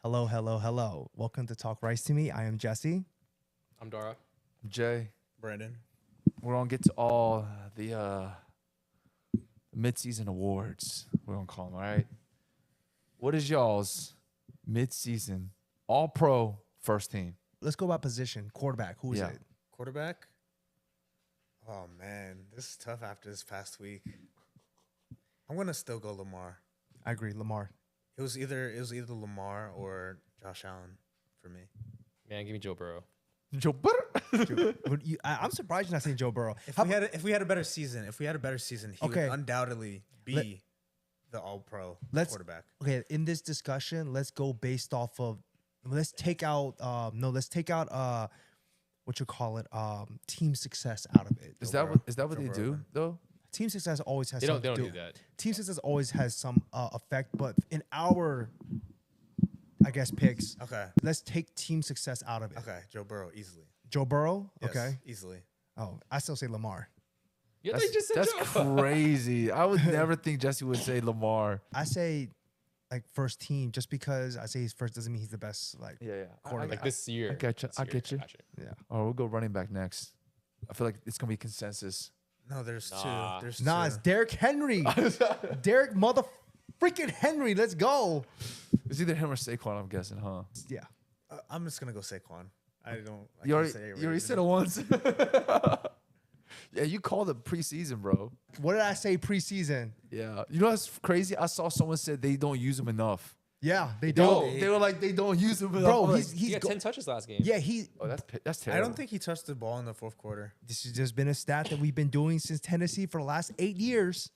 Hello, hello, hello. Welcome to Talk Rice to Me. I am Jesse. I'm Dara. Jay. Brandon. We're gonna get to all the midseason awards. We're gonna call them, all right? What is y'all's midseason all-pro first team? Let's go by position. Quarterback. Who is Yeah. it? Quarterback? Oh, man. This is tough after this past week. I'm going to still go Lamar. I agree. Lamar. It was either Lamar or Josh Allen for me. Man, give me Joe Burrow. Joe Burrow. I'm surprised you're not saying Joe Burrow. If we had a better season, he would undoubtedly be the all-pro quarterback. Okay, in this discussion, let's go based off of let's take out what you call it, team success out of it. Is that what they do though? Team success always has They don't something to do that. Team success always has some effect, but in our picks, Okay. let's take team success out of it. Okay. Joe Burrow, easily. Joe Burrow? Yes, Okay. easily. Oh, I still say Lamar. Yeah, they just said That's Joe. crazy. I would never think Jesse would say Lamar. I say like first team just because I say he's first doesn't mean he's the best. Like, Yeah. Quarterback. Like this year. I get you. This I year, get you. gotcha. yeah. Oh, we'll go running back next. I feel like it's gonna be consensus. No, there's Nah. two. There's Nah, two. it's Derrick Henry. Derrick mother freaking Henry. Let's go. It's either him or Saquon, I'm guessing, huh? Yeah. I'm just going to go Saquon. I You can't say already said it once. Yeah, you called it preseason, bro. What did I say preseason? Yeah. You know what's crazy? I saw someone said they don't use him enough. Yeah, they Yo, don't. they were like, they don't use him enough. Bro, I'm he's He got go- 10 touches last game. yeah, he oh, that's I terrible. don't think he touched the ball in the fourth quarter. this has just been a stat that we've been doing since Tennessee for the last 8 years.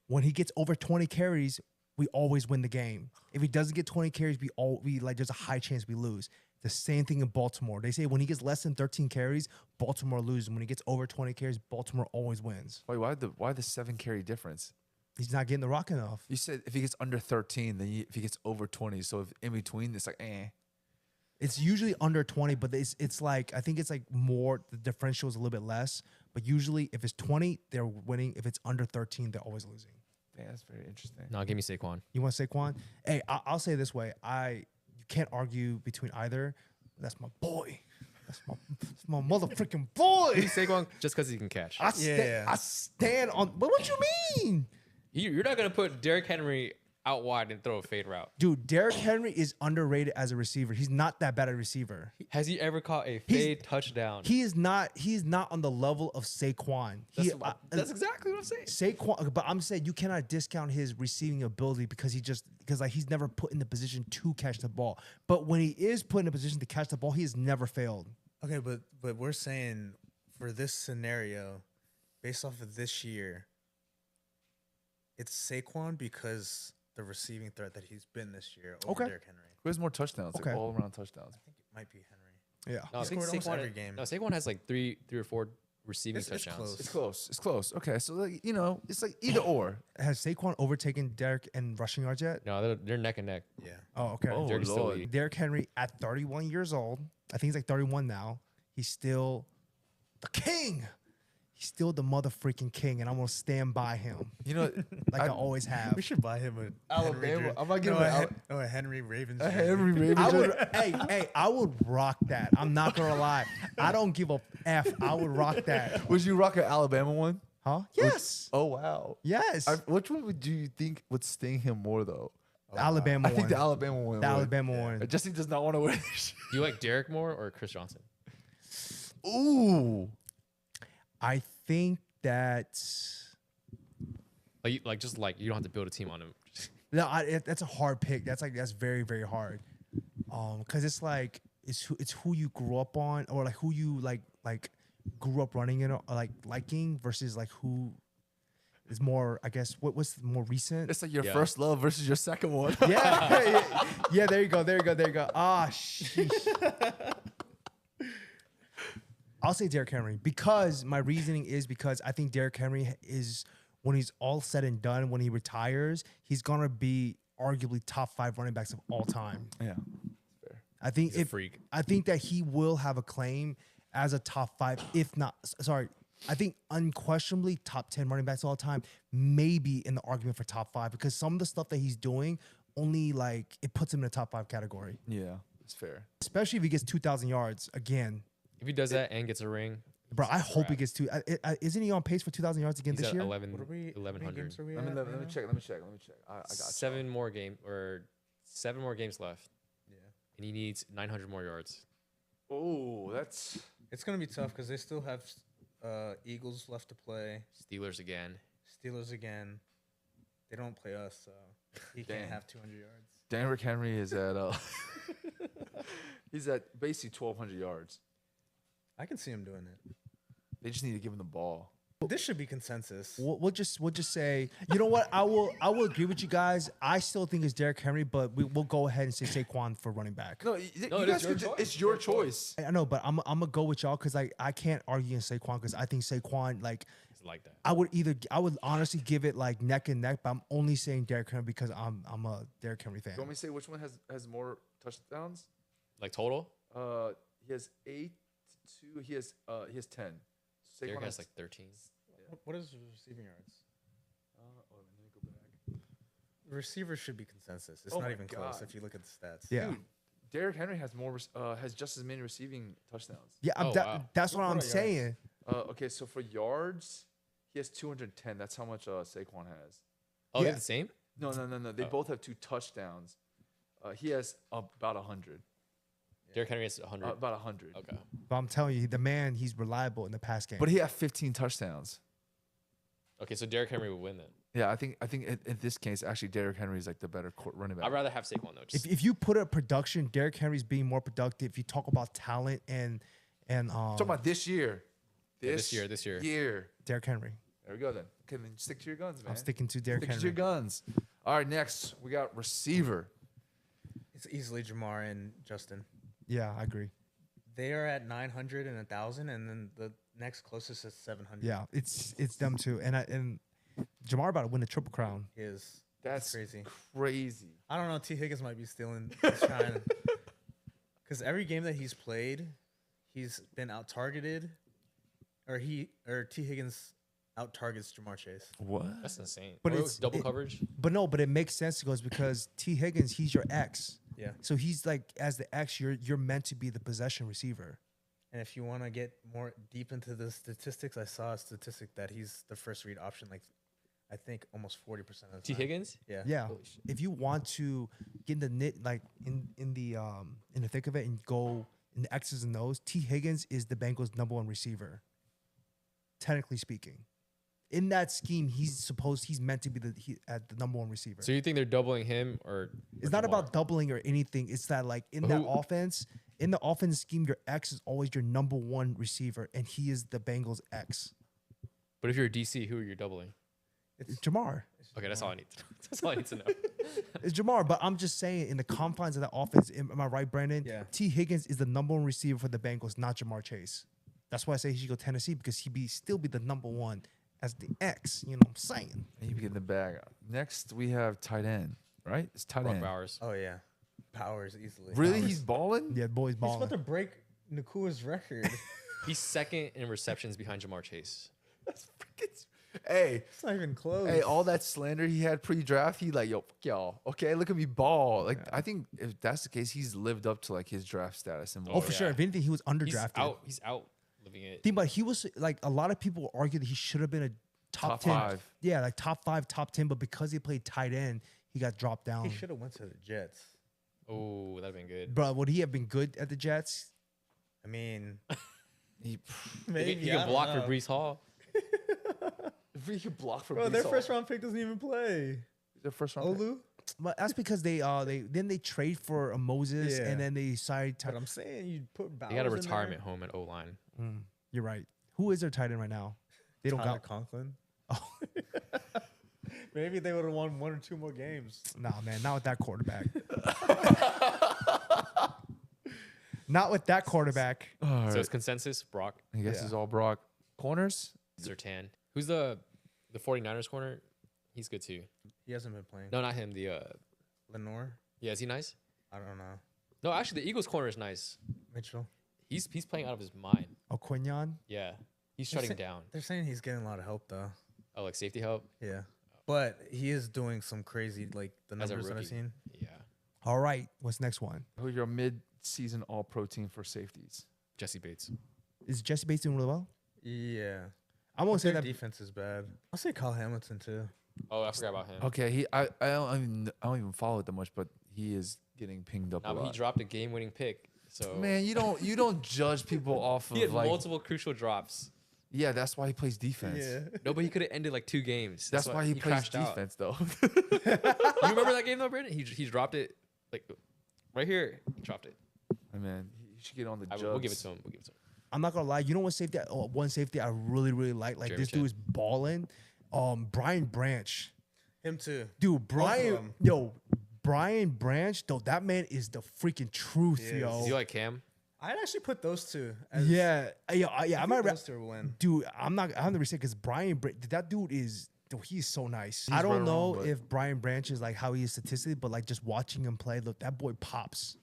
When he gets over 20 carries, we always win the game. If he doesn't get 20 carries, there's a high chance we lose. The same thing in Baltimore. They say when he gets less than 13 carries, Baltimore loses. When he gets over 20 carries, Baltimore always wins. Wait, why the 7 carry difference? He's not getting the rock enough. You said if he gets under 13, then if he gets over 20. So if in between, it's like, eh. It's usually under 20, but it's like, I think it's like more, the differential is a little bit less. But usually if it's 20, they're winning. If it's under 13, they're always losing. Damn, that's very interesting. No, give me Saquon. You want Saquon? Hey, I'll say it this way. You can't argue between either. That's my boy. That's my motherfucking boy. Give me Saquon just because he can catch. I Yeah. stand on. But what you mean? You're not going to put Derrick Henry out wide and throw a fade route. Dude, Derrick Henry is underrated as a receiver. He's not that bad a receiver. Has he ever caught a fade touchdown? He is not on the level of Saquon. That's exactly what I'm saying. Saquon, but I'm saying you cannot discount his receiving ability because he's never put in the position to catch the ball. But when he is put in a position to catch the ball, he has never failed. Okay, but we're saying for this scenario, based off of this year, it's Saquon because the receiving threat that he's been this year over Okay. Derrick Henry. Who has more touchdowns? Okay. Like all around touchdowns. I think it might be Henry. Yeah. No, I He think scored almost Saquon, every game. No, Saquon has like three or four receiving It's touchdowns. close. It's close. Okay, so like, it's like either or. Has Saquon overtaken Derrick in rushing yards yet? No, they're neck and neck. Yeah. Oh, okay. Oh, Derrick's still Lord. leading. Derrick Henry at 31 years old. I think he's like 31 now. He's still the king. He's still the motherfucking king, and I'm gonna stand by him You know, like I always have. We should buy him a Alabama. I'm not no, giving a Henry Ravens. a jersey. Henry Ravens. I would, hey, I would rock that. I'm not gonna lie. I don't give a f. I would rock that. Would you rock an Alabama one? Huh? Yes. Oh wow. Yes. Which one do you think would sting him more though? The Alabama I think one. the Alabama one. The would. Alabama one. Jesse does not want to wear this. Do you like Derrick more or Chris Johnson? Ooh. I think that. You don't have to build a team on him. No, that's a hard pick. That's very, very hard. Because it's like it's who you grew up on, or like who you like grew up running in, or like liking versus like who is more. I guess what's more recent. It's like your Yeah. first love versus your second one. Yeah. There you go. Ah, sheesh. I'll say Derrick Henry because my reasoning is because I think Derrick Henry is, when he's all said and done, when he retires, he's gonna be arguably top 5 running backs of all time. Yeah. I think He's a freak. I think that he will have a claim as a top 5, if not, sorry, I think unquestionably top 10 running backs all time, maybe in the argument for top 5, because some of the stuff that he's doing only like it puts him in the top 5 category. Yeah, it's fair. Especially if he gets 2,000 yards again. If he does that and gets a ring, Bro, I it's a hope he wrap. gets two. Isn't he on pace for 2,000 yards again He's this at year? 1100. Let me check. I got Seven more games left, Yeah. and he needs 900 more yards. Oh, that's It's gonna be tough because they still have Eagles left to play, Steelers again. Steelers again. They don't play us, so he Dang. can't have 200 yards. Derrick Henry is at he's at basically 1,200 yards. I can see him doing it. They just need to give him the ball. This should be consensus. We'll just say, you know what? I will agree with you guys. I still think it's Derrick Henry, but we'll go ahead and say Saquon for running back. No, No, you it guys is your could, choice. it's your choice. I know, but I'm gonna go with y'all because I can't argue against Saquon because I think Saquon like It's like that. I would honestly give it like neck and neck, but I'm only saying Derrick Henry because I'm a Derrick Henry fan. You want me to say which one has more touchdowns? Like total, He has 8 to 2. He has 10. Derrick Saquon has like 13. What is his receiving yards? let me go back. Receivers should be consensus. It's Oh not my even close God. if you look at the stats. Yeah. Dude, Derrick Henry has has just as many receiving touchdowns. Yeah, Oh, wow. that's what What I'm are yards? saying. Okay, so for yards, he has 210. That's how much Saquon has. Oh, Yeah. they're the same. No. They Oh. both have 2 touchdowns. He has about 100. Derrick Henry has 100. About 100. Okay. But I'm telling you, the man, he's reliable in the pass game. But he had 15 touchdowns. Okay, so Derrick Henry would win then. Yeah, I think in this case, actually, Derrick Henry is like the better running back. I'd rather have Saquon though. Just, if you put up production, Derrick Henry's being more productive. If you talk about talent and Talking about this year. Yeah, this year. Year. Derrick Henry, There we go then. Okay, then stick to your guns, man. I'm sticking to Derrick Stick to Henry. your guns. All right, next we got receiver. It's easily Jamar and Justin. Yeah, I agree. They are at 900 and 1,000, and then the next closest is 700. Yeah, it's them too. And Jamar about to win the Triple Crown. He is. That's crazy. Crazy. I don't know. T. Higgins might be stealing his shine. Because every game that he's played, he's been out targeted, or T. Higgins out targets Jamar Chase. What? that's insane. But Or it's- double it- coverage. But no, but it makes sense because T. Higgins, he's your X. Yeah. So he's like as the X, you're meant to be the possession receiver. And if you want to get more deep into the statistics, I saw a statistic that he's the first read option, like I think almost 40% of the time. T Higgins. Yeah. Yeah. Holy shit. If you want to get in the knit, like in the thick of it, and go in the X's and O's, T. Higgins is the Bengals' #1 receiver. Technically speaking, in that scheme, he's meant to be the #1 receiver. So you think they're doubling him or? It's or not Jamar? about doubling or anything. It's that like in But that who- offense, in the offense scheme, your X is always your #1 receiver, and he is the Bengals' X. But if you're a DC, who are you doubling? It's Jamar. Okay, that's all I need. That's all I need to know. It's Jamar, but I'm just saying in the confines of that offense, am I right, Brandon? Yeah. T. Higgins is the #1 receiver for the Bengals, not Jamar Chase. That's why I say he should go Tennessee because still be the #1 as the X. You know what I'm saying? And you get in the bag. Next, we have tight end, right? It's tight Brock end. Bowers. Oh yeah, Powers easily. Really? Powers. He's balling? Yeah, boys He's about balling. to break Nakua's record. He's second in receptions behind Jamar Chase. That's freaking. Hey, It's not even close. hey, all that slander he had pre-draft, he like, yo, fuck y'all. Okay, look at me ball. Like, Yeah. I think if that's the case, he's lived up to like his draft status and Oh, for yeah. sure. If anything, he was He's underdrafted. out. He's out living it. Think about it, he was like a lot of people argue that he should have been a top 10. 5. Yeah, like top 5, top 10, but because he played tight end, he got dropped down. He should have went to the Jets. Oh, that'd been good. Bro, would he have been good at the Jets? I mean, He, maybe He I can don't block for know. Brees Hall. if he could block for Bro, Brees their Hall. first round pick doesn't even play. Their first round. pick. Olu. But that's because they trade for a Moses Yeah. and then they decided But to. I'm saying you put Bowers They got a in retirement home at O line. You're right. Who is their tight end right now? They there. don't Tyler got. Conklin. Oh. Maybe they would have won 1 or 2 more games. Nah, man, not with that quarterback. Not with that quarterback. All So right. it's consensus. Brock I guess Yeah. it's all Brock. Corners? Zertan. Who's the 49ers corner? He's good too. He hasn't been playing. No, not him. The Lenore. yeah, is he nice? I don't know. No, actually, the Eagles corner is nice. Mitchell. He's playing out of his mind. Quinyon. Yeah, he's They're shutting sa- down. They're saying he's getting a lot of help though. Oh, like safety help Yeah. But he is doing some crazy, like the as a numbers that I've rookie. seen. All right, what's next one? Who's your mid-season all-pro team for safeties? Jesse Bates. Is Jesse Bates doing really well? Yeah. I won't say Their that. defense is bad. I'll say Kyle Hamilton too. Oh, I forgot about him. Okay, I don't even follow it that much, but he is getting pinged up Nah, a but he lot. dropped a game-winning pick. So Man, you don't judge people off he had of like multiple crucial drops. yeah, that's why he plays defense. No, but he could have ended like 2 games. That's why he plays crashed out. defense though. You remember that game though, Brandon? He dropped it like right here. He dropped it. Hey, man, he should get on the We'll give it jugs. to him. We'll give it to him. I'm not gonna lie. You know what safety? One safety I really like. Like Jeremy this Chin. dude is balling. Brian Branch, Him too. dude. them. Brian Branch, though that man is the freaking truth, He is. yo. Is he like Cam? I'd actually put those two. As, Yeah, I I might. think those two will win. Dude, I'm not 100% because that dude is. Dude, he's so nice. I He's don't right know around, but- if Brian Branch is like how he is statistically, but like just watching him play, look, that boy pops.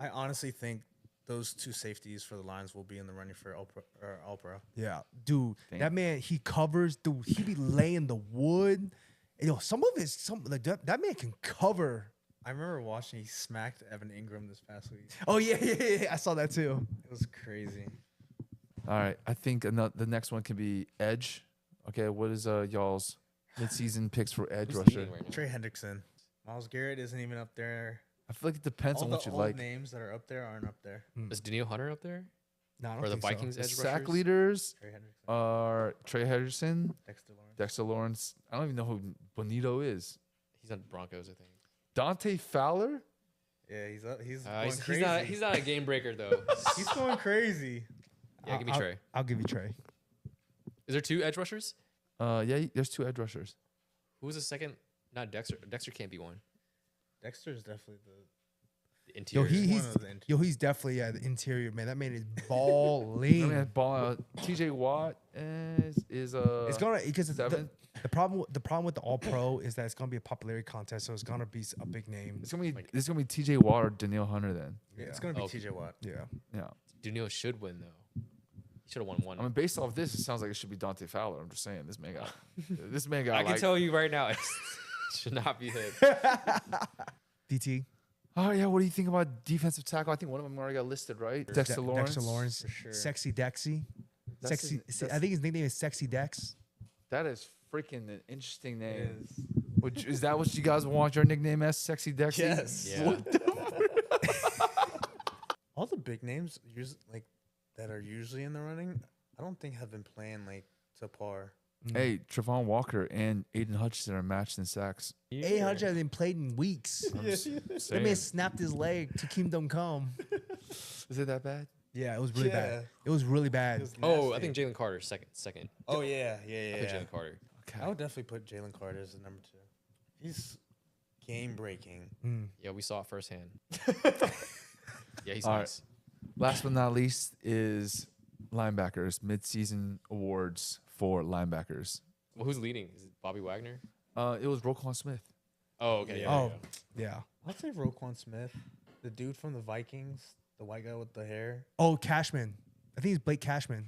I honestly think those two safeties for the Lions will be in the running for All-Pro. Yeah, dude, Damn. that man he covers. Dude, he be laying the wood. And, yo, some like that man can cover. I remember watching. He smacked Evan Ingram this past week. Oh yeah. I saw that too. It was crazy. All right, I think the next one can be edge. Okay, what is y'all's mid-season picks for edge Who's rusher? leading right now? Trey Hendrickson. Miles Garrett isn't even up there. I feel like it depends All on the what you old like. names that are up there aren't up there. Is Daniil Hunter up there? No, I don't Or the think so. Vikings The edge sack rushers? leaders Trey Hendrickson. are Trey Henderson, Dexter Lawrence. Dexter Lawrence. I don't even know who Bonito is. He's on Broncos, I think. Dante Fowler. Yeah, he's up. He's going He's crazy. he's not a game breaker though. He's going crazy. Yeah, give me I'll- Trey. I'll give you Trey. Is there 2 edge rushers? Yeah, there's 2 edge rushers. Who was the second? Not Dexter. Dexter can't be one. Dexter's definitely The Yo, interior. he's one of the interior. he's definitely the interior man. That man is I balling. mean, TJ Watt is It's gonna because seven. the problem with the All Pro is that it's gonna be a popularity contest, so it's gonna be a big name. It's gonna be Like- TJ Watt or Daniil Hunter then. Yeah, It's going to be Oh. TJ Watt. yeah. Yeah. Daniil should win though. He should have won one. I mean, based off this, it sounds like it should be Dante Fowler. I'm just saying, this man got I can like, tell you right now, it should not be him. DT oh yeah, what do you think about defensive tackle? I think one of them already got listed, right? Dexter Lawrence. Dexter Lawrence, For sure. Sexy Dexy, That's Sexy. his- I think his nickname is Sexy Dex. That is freaking an interesting It name. is. Is that what you guys want your nickname as? Sexy Dexy? Yes. Yeah. All the big names like that are usually in the running, I don't think have been playing like to par. Hey, Trevon Walker and Aiden Hutchinson are matched in sacks. 800 hasn't played in weeks. That Saying. man snapped his leg to Kingdom Come. Is it that bad? Yeah, it was really Yeah. bad. It was really bad. It was Oh, I nasty. think Jalen Carter second. Oh yeah, I yeah. think Jalen Carter. Okay. I would definitely put Jalen Carter as the number 2. He's game breaking. Mm. Yeah, we saw it firsthand. Yeah, he's All right. nice. Last but not least is linebackers. Mid-season awards for linebackers. Well, who's leading? Is it Bobby Wagner? It was Roquan Smith. Oh, okay. Yeah. Oh, yeah. yeah. I'd say Roquan Smith, the dude from the Vikings, the white guy with the hair. Oh, Cashman. I think it's Blake Cashman.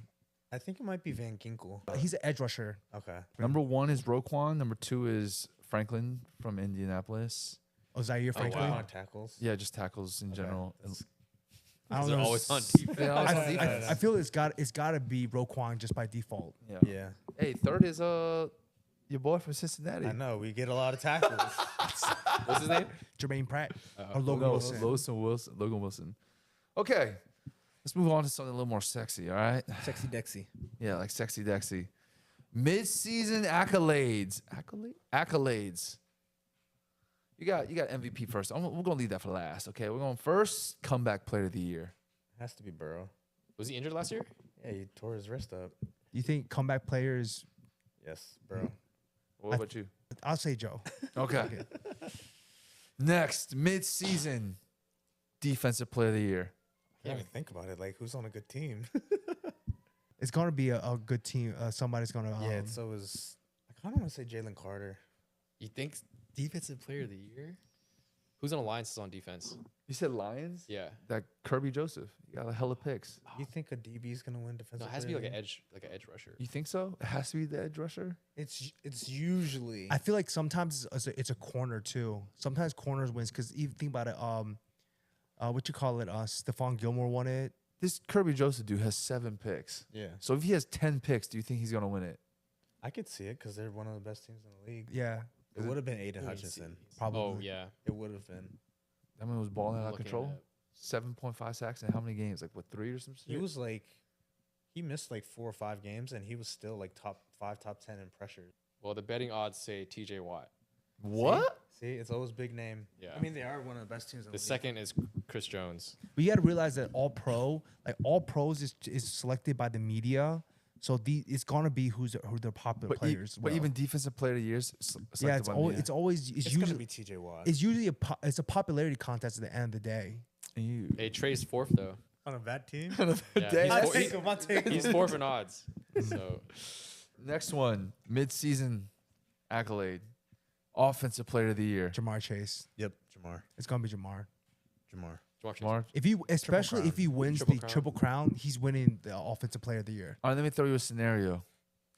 I think it might be Van Ginkel. He's an edge rusher. Okay. Number 1 is Roquan. Number 2 is Franklin from Indianapolis. Oh, Zaire Franklin. wow. On tackles. Yeah, just tackles in Okay. general. That's- I don't They're know. always on defense. They're always on I, defense. I feel it's got to be Roquan just by default. Yeah. Yeah. Hey, third is your boy from Cincinnati. I know. We get a lot of tackles. What's his name? Jermaine Pratt or Oh, Logan No, Wilson. Logan Wilson. Okay, let's move on to something a little more sexy. All right. Sexy Dexy. Yeah, like sexy Dexy. Mid-season accolades. Accolades. You got MVP first. We're gonna leave that for last. Okay, we're going first. Comeback player of the year. Has to be Burrow. Was he injured last year? Yeah, he tore his wrist up. You think comeback players? Yes, Burrow. What about you? I'll say Joe. Okay. Next, mid-season defensive player of the year. I can't even think about it. Like, who's on a good team? It's gonna be a good team. Somebody's gonna. Yeah, so is I kind of want to say Jalen Carter. You think defensive player of the year? Who's on alliances on defense? You said Lions? Yeah. That Kirby Joseph. He got a hella picks. You think a DB is gonna win defensive? No, it has to be player like of an edge rusher. You think so? It has to be the edge rusher? the year? It's usually. I feel like sometimes it's a corner too. Sometimes corners wins because you think about it. What you call it? Stephon Gilmore won it. This Kirby Joseph dude has 7 picks. yeah, So if he has 10 picks, do you think he's going to win it? I could see it because they're one of the best teams in the league. Yeah, It would have been Aiden Hutchinson. probably. Oh yeah. It would have been. That man was balling out of Looking control. at- 7.5 sacks in how many games? Like, what, 3 or some shit? He was like, he missed like 4 or 5 games, and he was still like top 5, top 10 in pressure. Well, the betting odds say T.J. Watt. What? See, it's always big name. Yeah. I mean, they are one of the best teams in the The league. second is Chris Jones. But you got to realize that all pros is selected by the media. So it's gonna be who the popular players. But even defensive player of the year, yeah, it's always It's usually gonna be TJ Watt. it's usually a popularity contest at the end of the day. Hey, Trey's fourth though. on a bad team. Yeah, Dang. he's, I four- take him. I take him. he's fourth in odds. So Next one, midseason accolade, offensive player of the year. Jamar Chase. Yep, Jamar. It's gonna be Jamar. Jamar Chase. Mark. If he, especially if he wins Triple the crown. triple crown, he's winning the offensive player of the year. All right, let me throw you a scenario.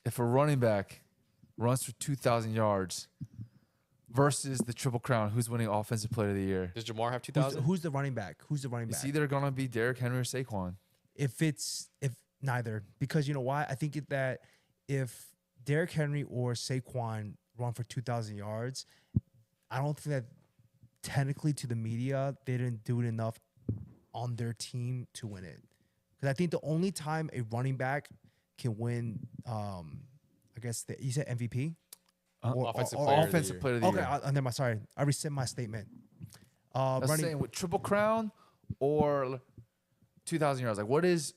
If a running back runs for 2,000 yards versus the triple crown, who's winning offensive player of the year? Does Jamar have Who's, 2,000? who's the running back? Who's the running It's back? either going to be Derrick Henry or Saquon. If neither, because you know why? I think that if Derrick Henry or Saquon run for 2,000 yards, I don't think that technically to the media they didn't do it enough on their team to win it. Because I think the only time a running back can win, I guess you said MVP. Offensive or player of the Offensive year. player of the Okay, year. never mind. Sorry, I rescind my statement. That's Running. saying with triple crown or 2,000 yards. Like, what is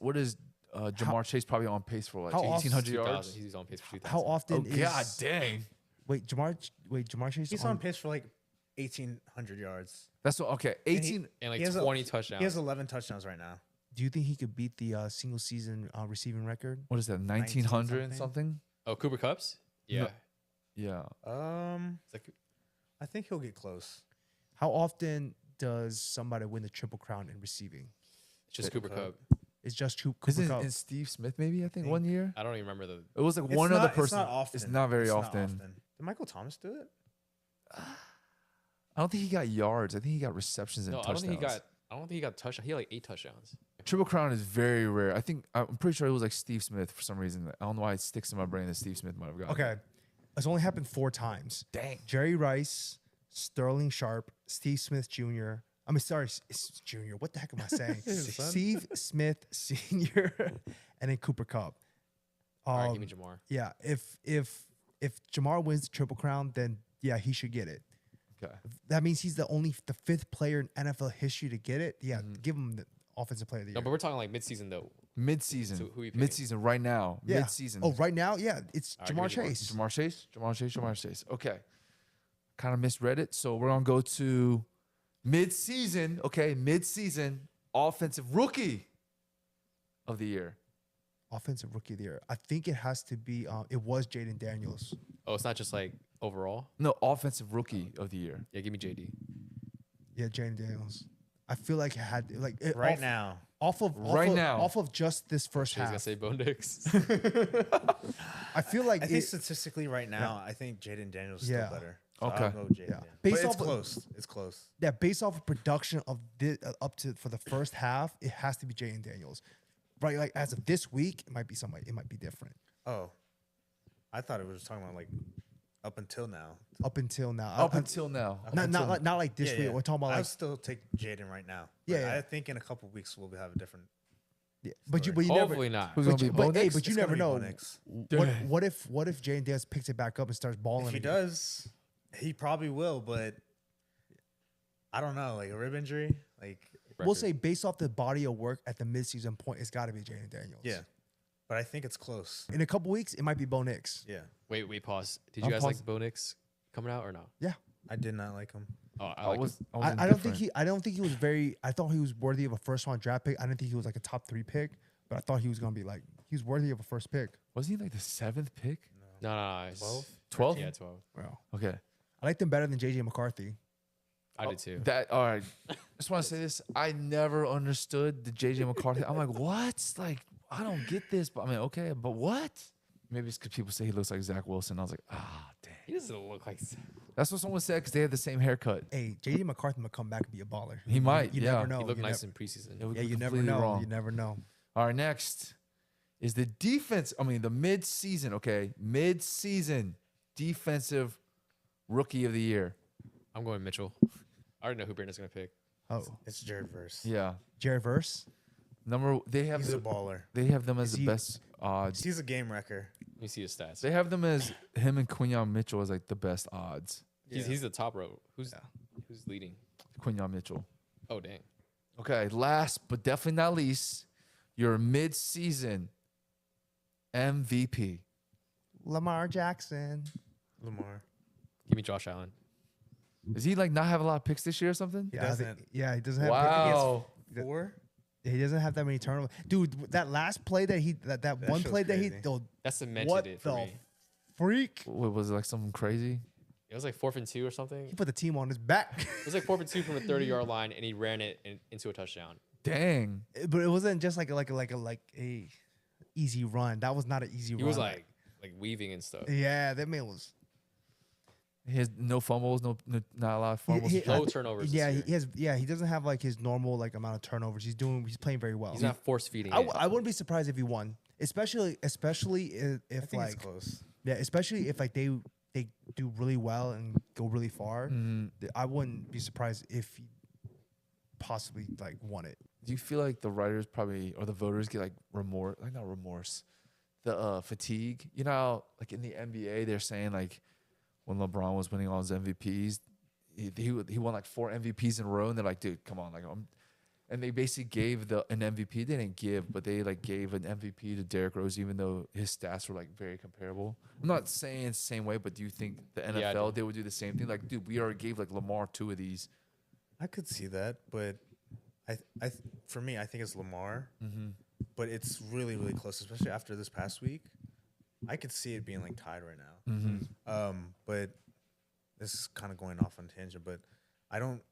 Jamar Chase probably on pace for? Like How often- 1,800 2,000. yards? He's on pace for 2,000. How often Oh, is God dang. Jamar Chase? He's on pace for like 1,800 yards. That's what, okay. 18. And like He has 20 touchdowns. He has 11 touchdowns right now. Do you think he could beat the single season receiving record? What is that? 1,900 and something? Oh, Cooper Kupp's? Yeah. No. Yeah. It's like, I think he'll get close. How often does somebody win the triple crown in receiving? it's just Cooper Kupp. It's just Cooper Isn't Kupp. it Steve Smith maybe, I think, 1 year? I don't even remember the. It was like It's one not- other It's person. not often. It's not very often. Did Michael Thomas do it? I don't think he got yards. I think he got receptions and No, I don't touchdowns. think he got touchdown. He had like 8 touchdowns. Triple crown is very rare. I'm pretty sure it was like Steve Smith for some reason. I don't know why it sticks in my brain that Steve Smith might have got. Okay, it's only happened 4 times. Dang. Jerry Rice, Sterling Sharp, Steve Smith Jr. I mean, sorry, it's Jr. What the heck am I saying? Steve Smith Sr. and then Cooper Kupp. All right, give me Jamar. Yeah, if Jamar wins the triple crown, then yeah, he should get it. Okay. That means he's the 5th player in NFL history to get it. Yeah, give him the offensive player of the year. No, but we're talking like midseason though. Midseason. So who you picking? Midseason right now. Yeah. Midseason. Oh, right now, yeah, it's All right, Jamar give me Jamar. Chase. Jamar Chase. Jamar Chase. Jamar Chase. Okay. Kind of misread it. So we're going to go to midseason. Okay. Midseason offensive rookie of the year. Offensive rookie of the year. I think it has to be. It was Jayden Daniels. Oh, it's not just like overall. No, offensive rookie of the year. Yeah, give me JD. Yeah, Jayden Daniels. I feel like it had like Right now. off of just this first I was gonna half. say Bo Nix. I feel like I think it, statistically right now, I think Jayden Daniels is Yeah. still better. So Okay. I'll go Jayden Yeah. Daniels. Based But it's off of- close. It's close. yeah, based off of production of this up to for the first half, it has to be Jayden Daniels. Right, like as of this week, it might be somebody. It might be different. Oh. I thought it was talking about like up until now. Up until now, Up until now. not like this week. We're talking about I like would still take Jaden right now. Yeah, But yeah. I think in a couple weeks we'll have a different. yeah. But you Story. never. Hopefully not. Who's But going to you, be Bo but, hey, Nix? but you It's never gonna be know. Bo Nix. What if Jayden Daniels picks it back up and starts balling? If he again? does, he probably will. But I don't know, like a rib injury, like we'll say based off the body of work at the midseason point, it's got to be Jayden Daniels. yeah. But I think it's close. In a couple weeks, it might be Bo Nix. Yeah. Wait, pause. Did I'm you guys pausing. like Bo Nix coming out or no? Yeah. I did not like him. Oh, I I like was, him. I was I don't think he was very. I thought he was worthy of a first round draft pick. I didn't think he was like a top 3 pick, but I thought he was gonna be like he was worthy of a first pick. Was he like the 7th pick? No. It's 12? 12? Yeah, 12. Wow. Okay. I liked him better than JJ McCarthy. I did too. That all right. Just want to say this. I never understood the JJ McCarthy. I'm like, what? Like, I don't get this. But I mean, okay, but what? Maybe it's because people say he looks like Zach Wilson. I was like, ah, dang. He doesn't look like. That's what someone said because they had the same haircut. Hey, J.D. McCarthy might come back and be a baller. He might, You yeah. never know. He looked You nice never- in preseason. It would Yeah, be you never completely know. wrong. You never know. All right, next is the defense. I mean, the mid-season. Okay, mid-season defensive rookie of the year. I'm going Mitchell. I already know who Brandon's gonna pick. Oh, It's Jared Verse. Yeah, Jared Verse. they have He's a baller. they have them as Is the he- best odds. He's a game wrecker. Let me see his stats. They have them as him and Quinyon Mitchell as like the best odds. He's the top row. Who's Yeah. who's leading? Quinyon Mitchell. Oh dang. Okay, last but definitely not least, your mid-season MVP. Lamar Jackson. Lamar. Give me Josh Allen. Does he like not have a lot of picks this year or something? Yeah, I think- doesn't. yeah, he doesn't have. Wow. 4? He doesn't have that many turnovers, dude. That last play that that one show's play that he, crazy. oh, That cemented what it for the me. freak? What, was it like something crazy? It was like 4th and 2 or something. He put the team on his back. It was like 4th and 2 from a 30-yard line, and he ran it into a touchdown. Dang. But it wasn't just like a easy run. That was not an easy run. He was like weaving and stuff. yeah, that man was. He has no fumbles, not a lot of fumbles. No turnovers. Yeah, this year. he has. He doesn't have like his normal like amount of turnovers. He's playing very well. He's not force feeding. I wouldn't be surprised if he won, especially if I think it's like close. yeah, especially if like they do really well and go really far. Mhm. I wouldn't be surprised if he possibly like won it. Do you feel like the writers probably or the voters get like remorse, like not remorse, the fatigue? You know, how, like in the NBA, they're saying like when LeBron was winning all his MVPs, he won like 4 MVPs in a row, and they're like, dude, come on, like and they basically gave an MVP. They didn't give, but they like gave an MVP to Derrick Rose, even though his stats were like very comparable. I'm not saying it's the same way, but do you think the Yeah, I NFL do. they would do the same thing? Like, dude, we already gave like Lamar 2 of these. I could see that, but for me, I think it's Lamar. Mm-hmm. But it's really, really close, especially after this past week. I could see it being like tied right now. Mm-hmm. But this is kind of going off on tangent, but I don't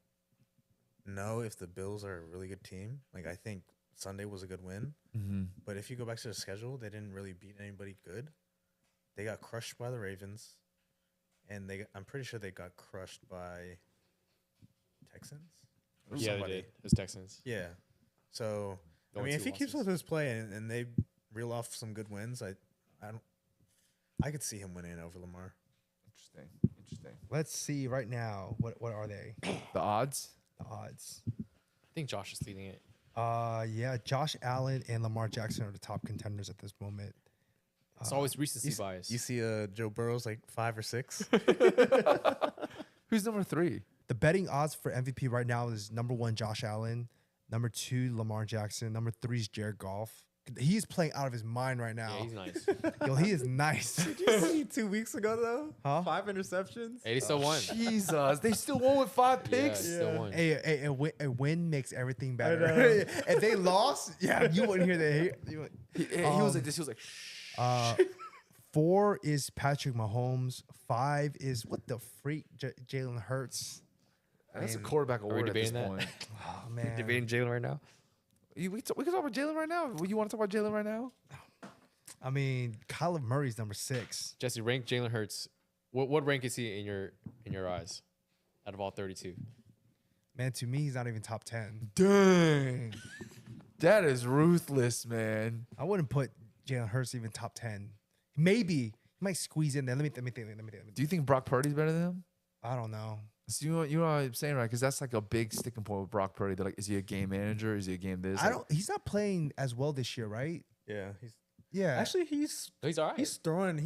know if the Bills are a really good team. Like, I think Sunday was a good win. Mm-hmm. But if you go back to the schedule, they didn't really beat anybody good. They got crushed by the Ravens, and I'm pretty sure they got crushed by Texans. Or Yeah, somebody. they did. It was Texans. Yeah. So The I only mean, if two he keeps losses. with his play and they reel off some good wins, I could see him winning over Lamar. Interesting. Let's see right now. What are they? The odds? The odds. I think Josh is leading it. Yeah, Josh Allen and Lamar Jackson are the top contenders at this moment. It's always recency You bias. see Joe Burrow's like 5 or 6. Who's number 3? The betting odds for MVP right now is number 1 Josh Allen, number 2 Lamar Jackson, number 3 is Jared Goff. He's playing out of his mind right now. Yeah, he's nice. Yo, he is nice. Did you see 2 weeks ago though? Huh? 5 interceptions. Hey, he still won. Jesus, they still won with 5 Yeah, he picks. still won. A win makes everything better. know. If they lost, yeah, you wouldn't hear that. He was like this. He was like, 4 is Patrick Mahomes. 5 is what the freak Jalen Hurts. that's a mean, quarterback award at this debating that? point. Oh man, Debating Jalen right now. We can talk about Jalen right now. You want to talk about Jalen right now? I mean, Kyler Murray's number 6. Jesse, rank Jalen Hurts. What rank is he in your eyes? Out of all 32. Man, to me, he's not even top 10. Dang, that is ruthless, man. I wouldn't put Jalen Hurts even top 10. Maybe he might squeeze in there. Let me think. Do you think Brock Purdy's better than him? I don't know. So you know what I'm saying, right? Because that's like a big sticking point with Brock Purdy. They're like, is he a game manager? Is he a game this? I don't. He's not playing as well this year, right? Yeah, he's Yeah. actually he's No, he's all right. he's throwing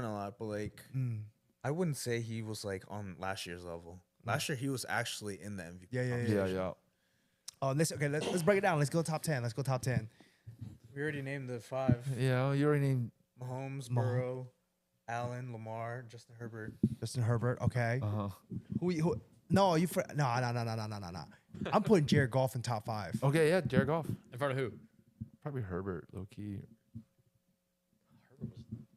a lot, but like Mm. I wouldn't say he was like on last year's level. Last year he was actually in the MVP. Yeah. Yeah. Oh, let's break it down. Let's go top 10. We already named the 5. Yeah, you already named. Mahomes, Burrow, Allen, Lamar, Justin Herbert. Justin Herbert. Okay. Uh-huh. Who? No, no. I'm putting Jared Goff in top 5. Okay, yeah, Jared Goff. In front of who? Probably Herbert, low key.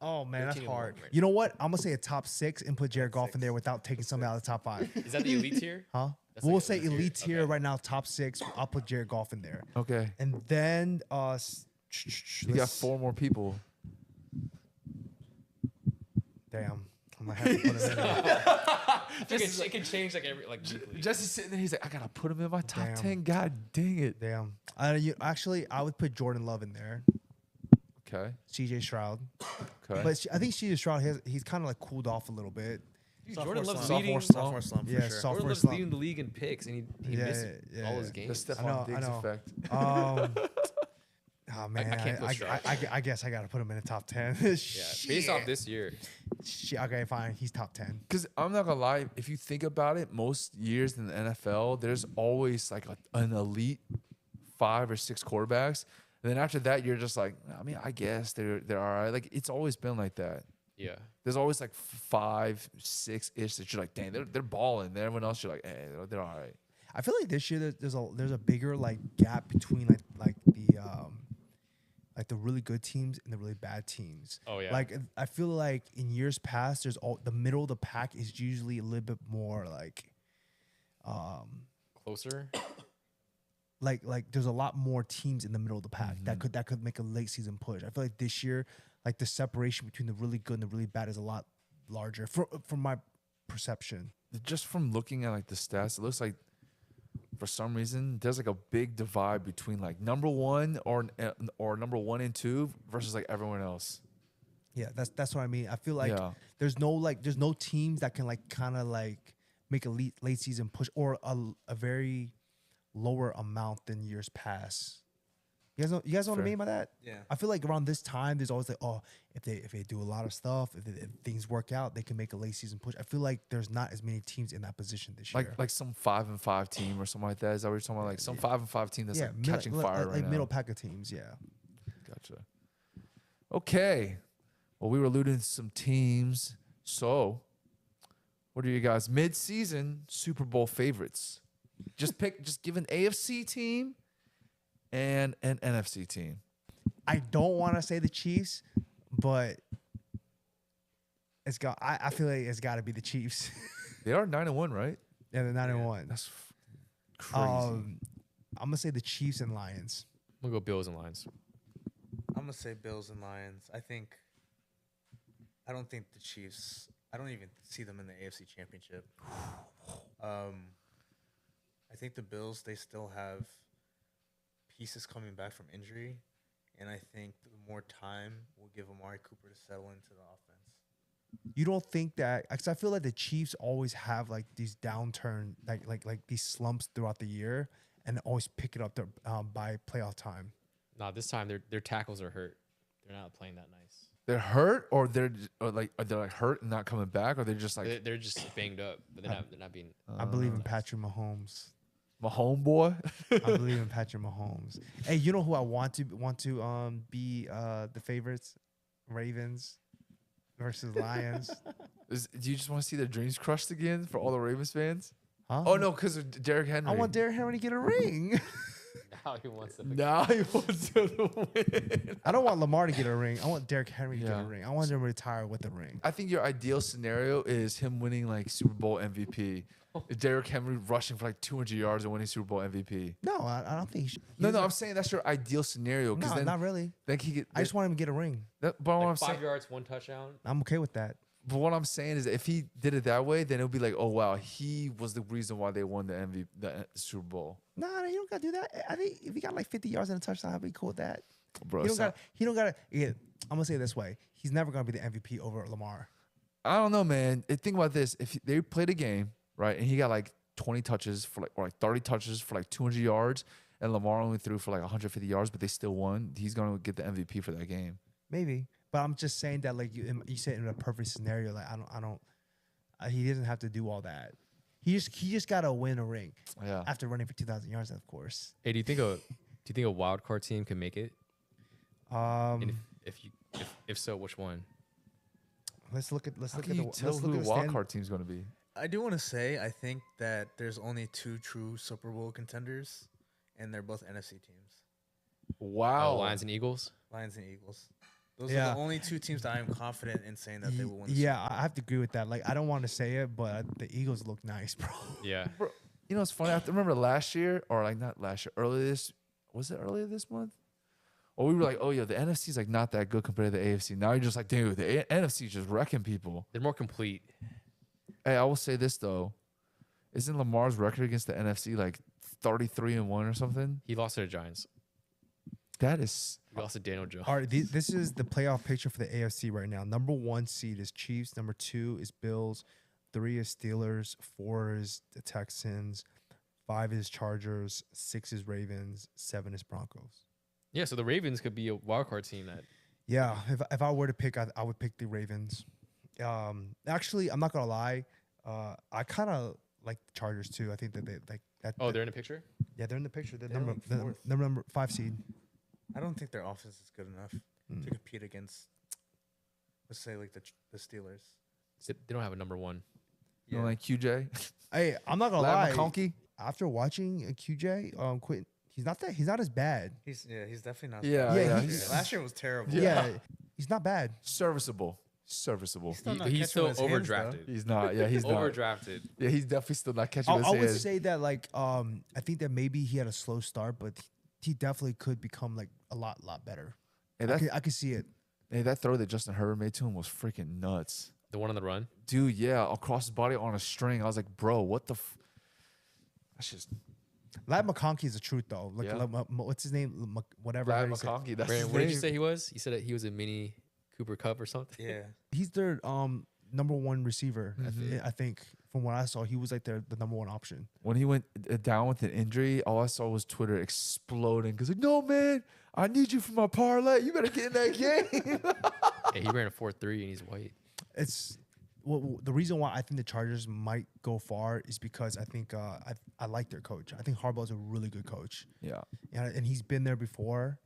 Oh man, that's 13 and hard. 1 right You know what? I'm gonna say a top 6 and put Jared Goff in there without taking something out of the top 5. Is that the elite tier? Huh? That's We'll like say elite tier Okay. right now, top 6. I'll put Jared Goff in there, Okay. and then You got 4 more people. Damn, I might have to put him in there. It can change like every weekly. Jesse's sitting there. He's like, I gotta put him in my top Damn. 10. God dang it. Damn. Actually, I would put Jordan Love in there. Okay. CJ Stroud. Okay. But I think CJ Stroud, he's kind of like cooled off a little bit. Dude, Sophomore Jordan Love's slump. leading. Sophomore slump for Yeah, sure. sophomore Jordan Love's slump. leading the league in picks, and he Yeah, missed yeah, all his yeah. The games. Stephon I Diggs know. effect. Oh man, I can't put Stroud. I guess I gotta put him in the top 10. Yeah, based off this year. Okay, fine. He's top 10. Because I'm not gonna lie, if you think about it, most years in the NFL, there's always like an elite 5 or 6 quarterbacks, and then after that, you're just like, I mean, I guess they're all right. Like it's always been like that. Yeah. There's always like 5, 6 ish that you're like, dang, they're balling. Then everyone else, you're like, hey, they're all right. I feel like this year there's a bigger like gap between like the really good teams and the really bad teams. Oh yeah. Like I feel like in years past, the middle of the pack is usually a little bit more like, Closer. like there's a lot more teams in the middle of the pack that could make a late season push. I feel like this year, like the separation between the really good and the really bad is a lot larger from my perception. Just from looking at like the stats, it looks like for some reason there's like a big divide between like number 1 or number 1 and 2 versus like everyone else. Yeah, that's what I mean. I feel like Yeah. there's no teams that can like kind of like make a late season push or a very lower amount than years past. You guys know what I Fair. mean by that? Yeah. I feel like around this time, there's always like, oh, if they do a lot of stuff, if things work out, they can make a late season push. I feel like there's not as many teams in that position this year. Like some 5-5 team or something like that. Is that what you're talking about? Like some 5-5 team that's like catching fire right like now. middle pack of teams. Yeah. Gotcha. Okay. Well, we were alluding to some teams. So, what are you guys' mid-season Super Bowl favorites? Just give an AFC team and an NFC team. I don't want to say the Chiefs, but I feel like it's got to be the Chiefs. They are 9-1, right? Yeah, they're 9-1. That's crazy. I'm gonna say the Chiefs and Lions. I'm gonna go Bills and Lions. I'm gonna say Bills and Lions. I don't think the Chiefs. I don't even see them in the AFC Championship. I think the Bills, they still have pieces coming back from injury, and I think the more time will give Amari Cooper to settle into the offense. You don't think that? Because I feel like the Chiefs always have like these downturn, like these slumps throughout the year, and always pick it up by playoff time. No, this time their tackles are hurt. They're not playing that nice. They're hurt, or are they like hurt and not coming back, or they're just like They're just banged up, but they're not being. I believe in Patrick Mahomes. my homeboy? I believe in Patrick Mahomes. Hey, you know who I want to be the favorites? Ravens versus Lions. Do you just want to see their dreams crushed again for all the Ravens fans? Huh? Oh no, because of Derrick Henry. I want Derrick Henry to get a ring. Now he wants to. Now he wants to win. I don't want Lamar to get a ring. I want Derrick Henry to get Yeah. a ring. I want him to retire with a ring. I think your ideal scenario is him winning like Super Bowl MVP. Derrick Henry rushing for like 200 yards and winning Super Bowl MVP. No, I don't think he should. No, I'm saying that's your ideal scenario. No, then, not really. Then he get. I just want him to get a ring. But what I'm Like saying, 5 yards, 1 touchdown. I'm okay with that. but what I'm saying is, if he did it that way, then it would be like, oh wow, he was the reason why they won the MVP, the Super Bowl. Nah, you don't gotta do that. I think if he got like 50 yards and a touchdown, I'd be cool with that. Bro, He don't gotta. Yeah, I'm gonna say it this way: he's never gonna be the MVP over Lamar. I don't know, man. Think about this: if they played a game, right, and he got like 20 touches for like 30 touches for like 200 yards, and Lamar only threw for like 150 yards, but they still won, he's gonna get the MVP for that game. Maybe, but I'm just saying that like you said in a perfect scenario, like I don't. He doesn't have to do all that. He just gotta win a ring Yeah. after running for 2,000 yards, of course. Hey, do you think a wild card team can make it? And if so, which one? Let's look at How can you tell who the wild card team's gonna be? I do want to say I think that there's only 2 true Super Bowl contenders, and they're both NFC teams, Wow. Lions and Eagles. Lions and Eagles. Those Yeah. are the only 2 teams that I am confident in saying that they will win. The Yeah, I have to agree with that. Like I don't want to say it, but the Eagles look nice, bro. Yeah. Bro, You know, it's funny. I remember last year, or like not last year, earlier this month? Or we were like, oh yeah, the NFC is like not that good compared to the AFC. Now you're just like, dude, the NFC is just wrecking people. They're more complete. Hey, I will say this though, isn't Lamar's record against the NFC like 33-1 or something? He lost to the Giants. That is. He lost to Daniel Jones. All right, this is the playoff picture for the AFC right now. Number 1 seed is Chiefs. Number 2 is Bills. 3 is Steelers. 4 is the Texans. 5 is Chargers. 6 is Ravens. 7 is Broncos. Yeah, so the Ravens could be a wild card team that. Yeah, if I were to pick, I would pick the Ravens. Actually, I'm not gonna lie. I kind of like the Chargers too. I think that they like that. Oh, they're in the picture? Yeah, they're in the picture. They're They're number like the fourth. number 5 seed. I don't think their offense is good enough to compete against, let's say, like the Steelers. They don't have a number 1. You know, like QJ. Hey, I'm not gonna Larry lie. McConkey? After watching QJ, Quentin, he's not as bad. He's definitely not. Yeah, yeah, he's Last year was terrible. Yeah, he's not bad. serviceable. Still not He's catching still with his hands, overdrafted. He's not. Yeah, he's not. Overdrafted. Yeah, he's definitely still not catching I his would hands. say that like I think that maybe he had a slow start, but he definitely could become like a lot better. Hey, that, I could see it. hey, that throw that Justin Herbert made to him was freaking nuts. The one on the run. Dude, yeah, across his body on a string. I was like, bro, what the that's just Lad McConkey is the truth though. Like, Yeah. what's his name? Whatever. Vlad how do you say it? McConkey. That's Brandon, his what did name. you say he was? You said that he was a mini Cooper Cup or something? Yeah. He's their number 1 receiver. Mm-hmm. I think from what I saw, he was like the number 1 option. When he went down with an injury, all I saw was Twitter exploding. Because like, no, man, I need you for my parlay. You better get in that game. Hey, he ran a 4.3 and he's white. It's the reason why I think the Chargers might go far is because I think I like their coach. I think Harbaugh's a really good coach. Yeah. And he's been there before.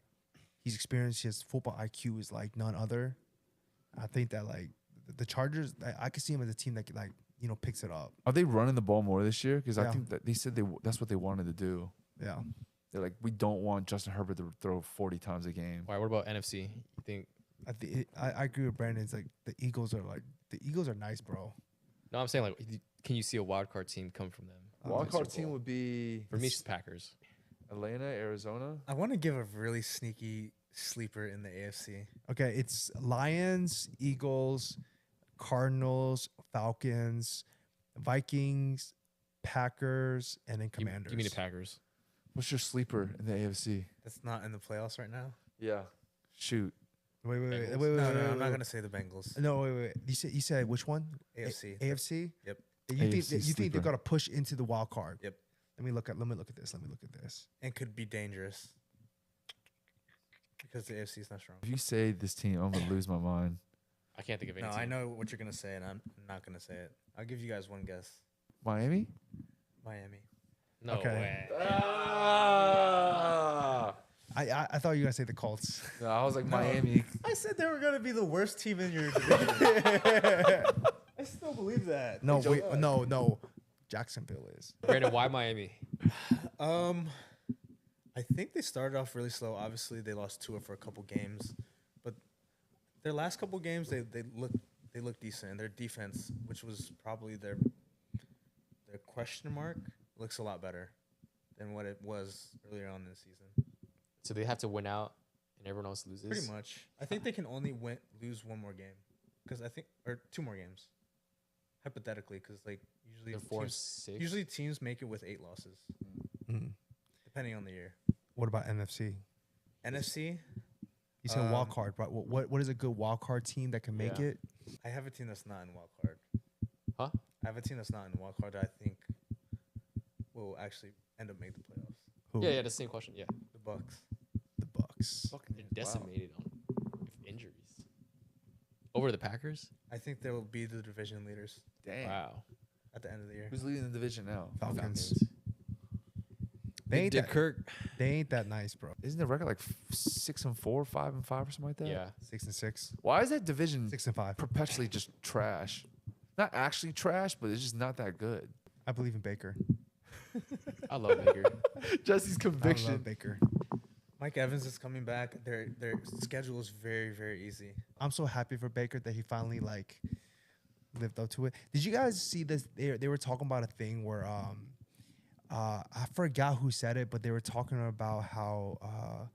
He's experienced. His football IQ is like none other. I think that like the Chargers, I could see him as a team that like picks it up. Are they running the ball more this year? Because I Yeah. think that they said that's what they wanted to do. Yeah. They're like, we don't want Justin Herbert to throw 40 times a game. All right, what about NFC? You think? I agree with Brandon. It's like the Eagles are nice, bro. No, I'm saying like, can you see a wild card team come from them? Wild card Super team Bowl. would be For me, it's Packers. Atlanta, Arizona. I want to give a really sneaky sleeper in the AFC. Okay, it's Lions, Eagles, Cardinals, Falcons, Vikings, Packers, and then Commanders. Give me the Packers. What's your sleeper in the AFC? That's not in the playoffs right now. Yeah. Shoot. Wait, Bengals? wait. No, wait, I'm not wait. gonna say the Bengals. No, wait. You said which one? AFC. AFC. Yep. You AFC think they're sleeper. gonna push into the wild card? Yep. Let me look at this. And could be dangerous because the AFC is not strong. If you say this team, I'm gonna lose my mind. I can't think of any No, team. I know what you're gonna say, and I'm not gonna say it. I'll give you guys one guess. Miami? Miami. No Okay. way. I thought you were gonna say the Colts. No, I was like Miami. I said they were gonna be the worst team in your division. I still believe that. No, wait, no. Jacksonville is. Brandon, why Miami? I think they started off really slow. Obviously, they lost Tua for a couple games, but their last couple games they look decent. And their defense, which was probably their question mark, looks a lot better than what it was earlier on in the season. So they have to win out and everyone else loses? Pretty much. I think they can only lose one more game, or 2 more games, hypothetically, because like They're 4 and 6. usually teams make it with 8 losses, Mhm. depending on the year. What about NFC? NFC, You said wild card, but what is a good wild card team that can make Yeah. it? I have a team that's not in wild card. Huh? I have a team that's not in wild card that I think will actually end up making the playoffs. Who? Yeah, the same question. Yeah. The Bucks. The Bucks. They're decimated with injuries. Over the Packers? I think they will be the division leaders Damn. Wow. at the end of the year. Who's leading the division now? Falcons. Falcons. They ain't Dick that, Kirk. they ain't that nice, bro. Isn't the record like 6-4, 5-5, or something like that? Yeah. 6-6, Why is that division 6-5. perpetually just trash? Not actually trash, but it's just not that good. I believe in Baker. I love Baker. Jesse's I conviction. love Baker. Mike Evans is coming back. Their schedule is very, very easy. I'm so happy for Baker that he finally like lived up to it. Did you guys see this? They were talking about a thing where I forgot who said it, but they were talking about how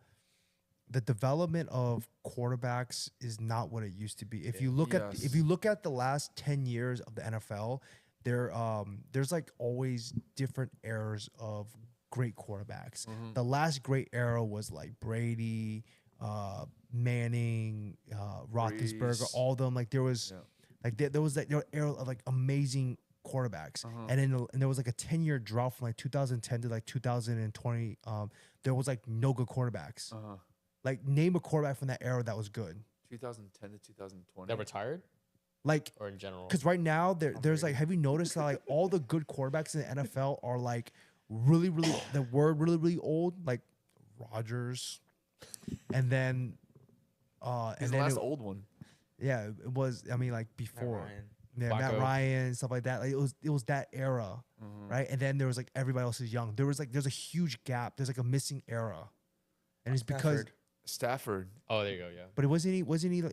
the development of quarterbacks is not what it used to be. If you look at the last 10 years of the NFL, there's like always different eras of great quarterbacks. The last great era was like Brady, Manning, Roethlisberger, Breeze. all of them. Like there was there was that era of like amazing quarterbacks, and there was like a 10-year drought from like 2010 to like 2020. There was like no good quarterbacks. Like name a quarterback from that era that was good. 2010 to 2020. That retired Like, or in general? because right now there's like, have you noticed that like all the good quarterbacks in the NFL are like really really old, like Rodgers, and then He's the last old one. yeah, it was. I mean, like before. Ryan. Yeah, Flacco. Matt Ryan, stuff like that. Like it was that era, right? And then there was like everybody else is young. There's a huge gap. There's like a missing era, and it's because. Stafford. Oh, there you go. Yeah. But wasn't he?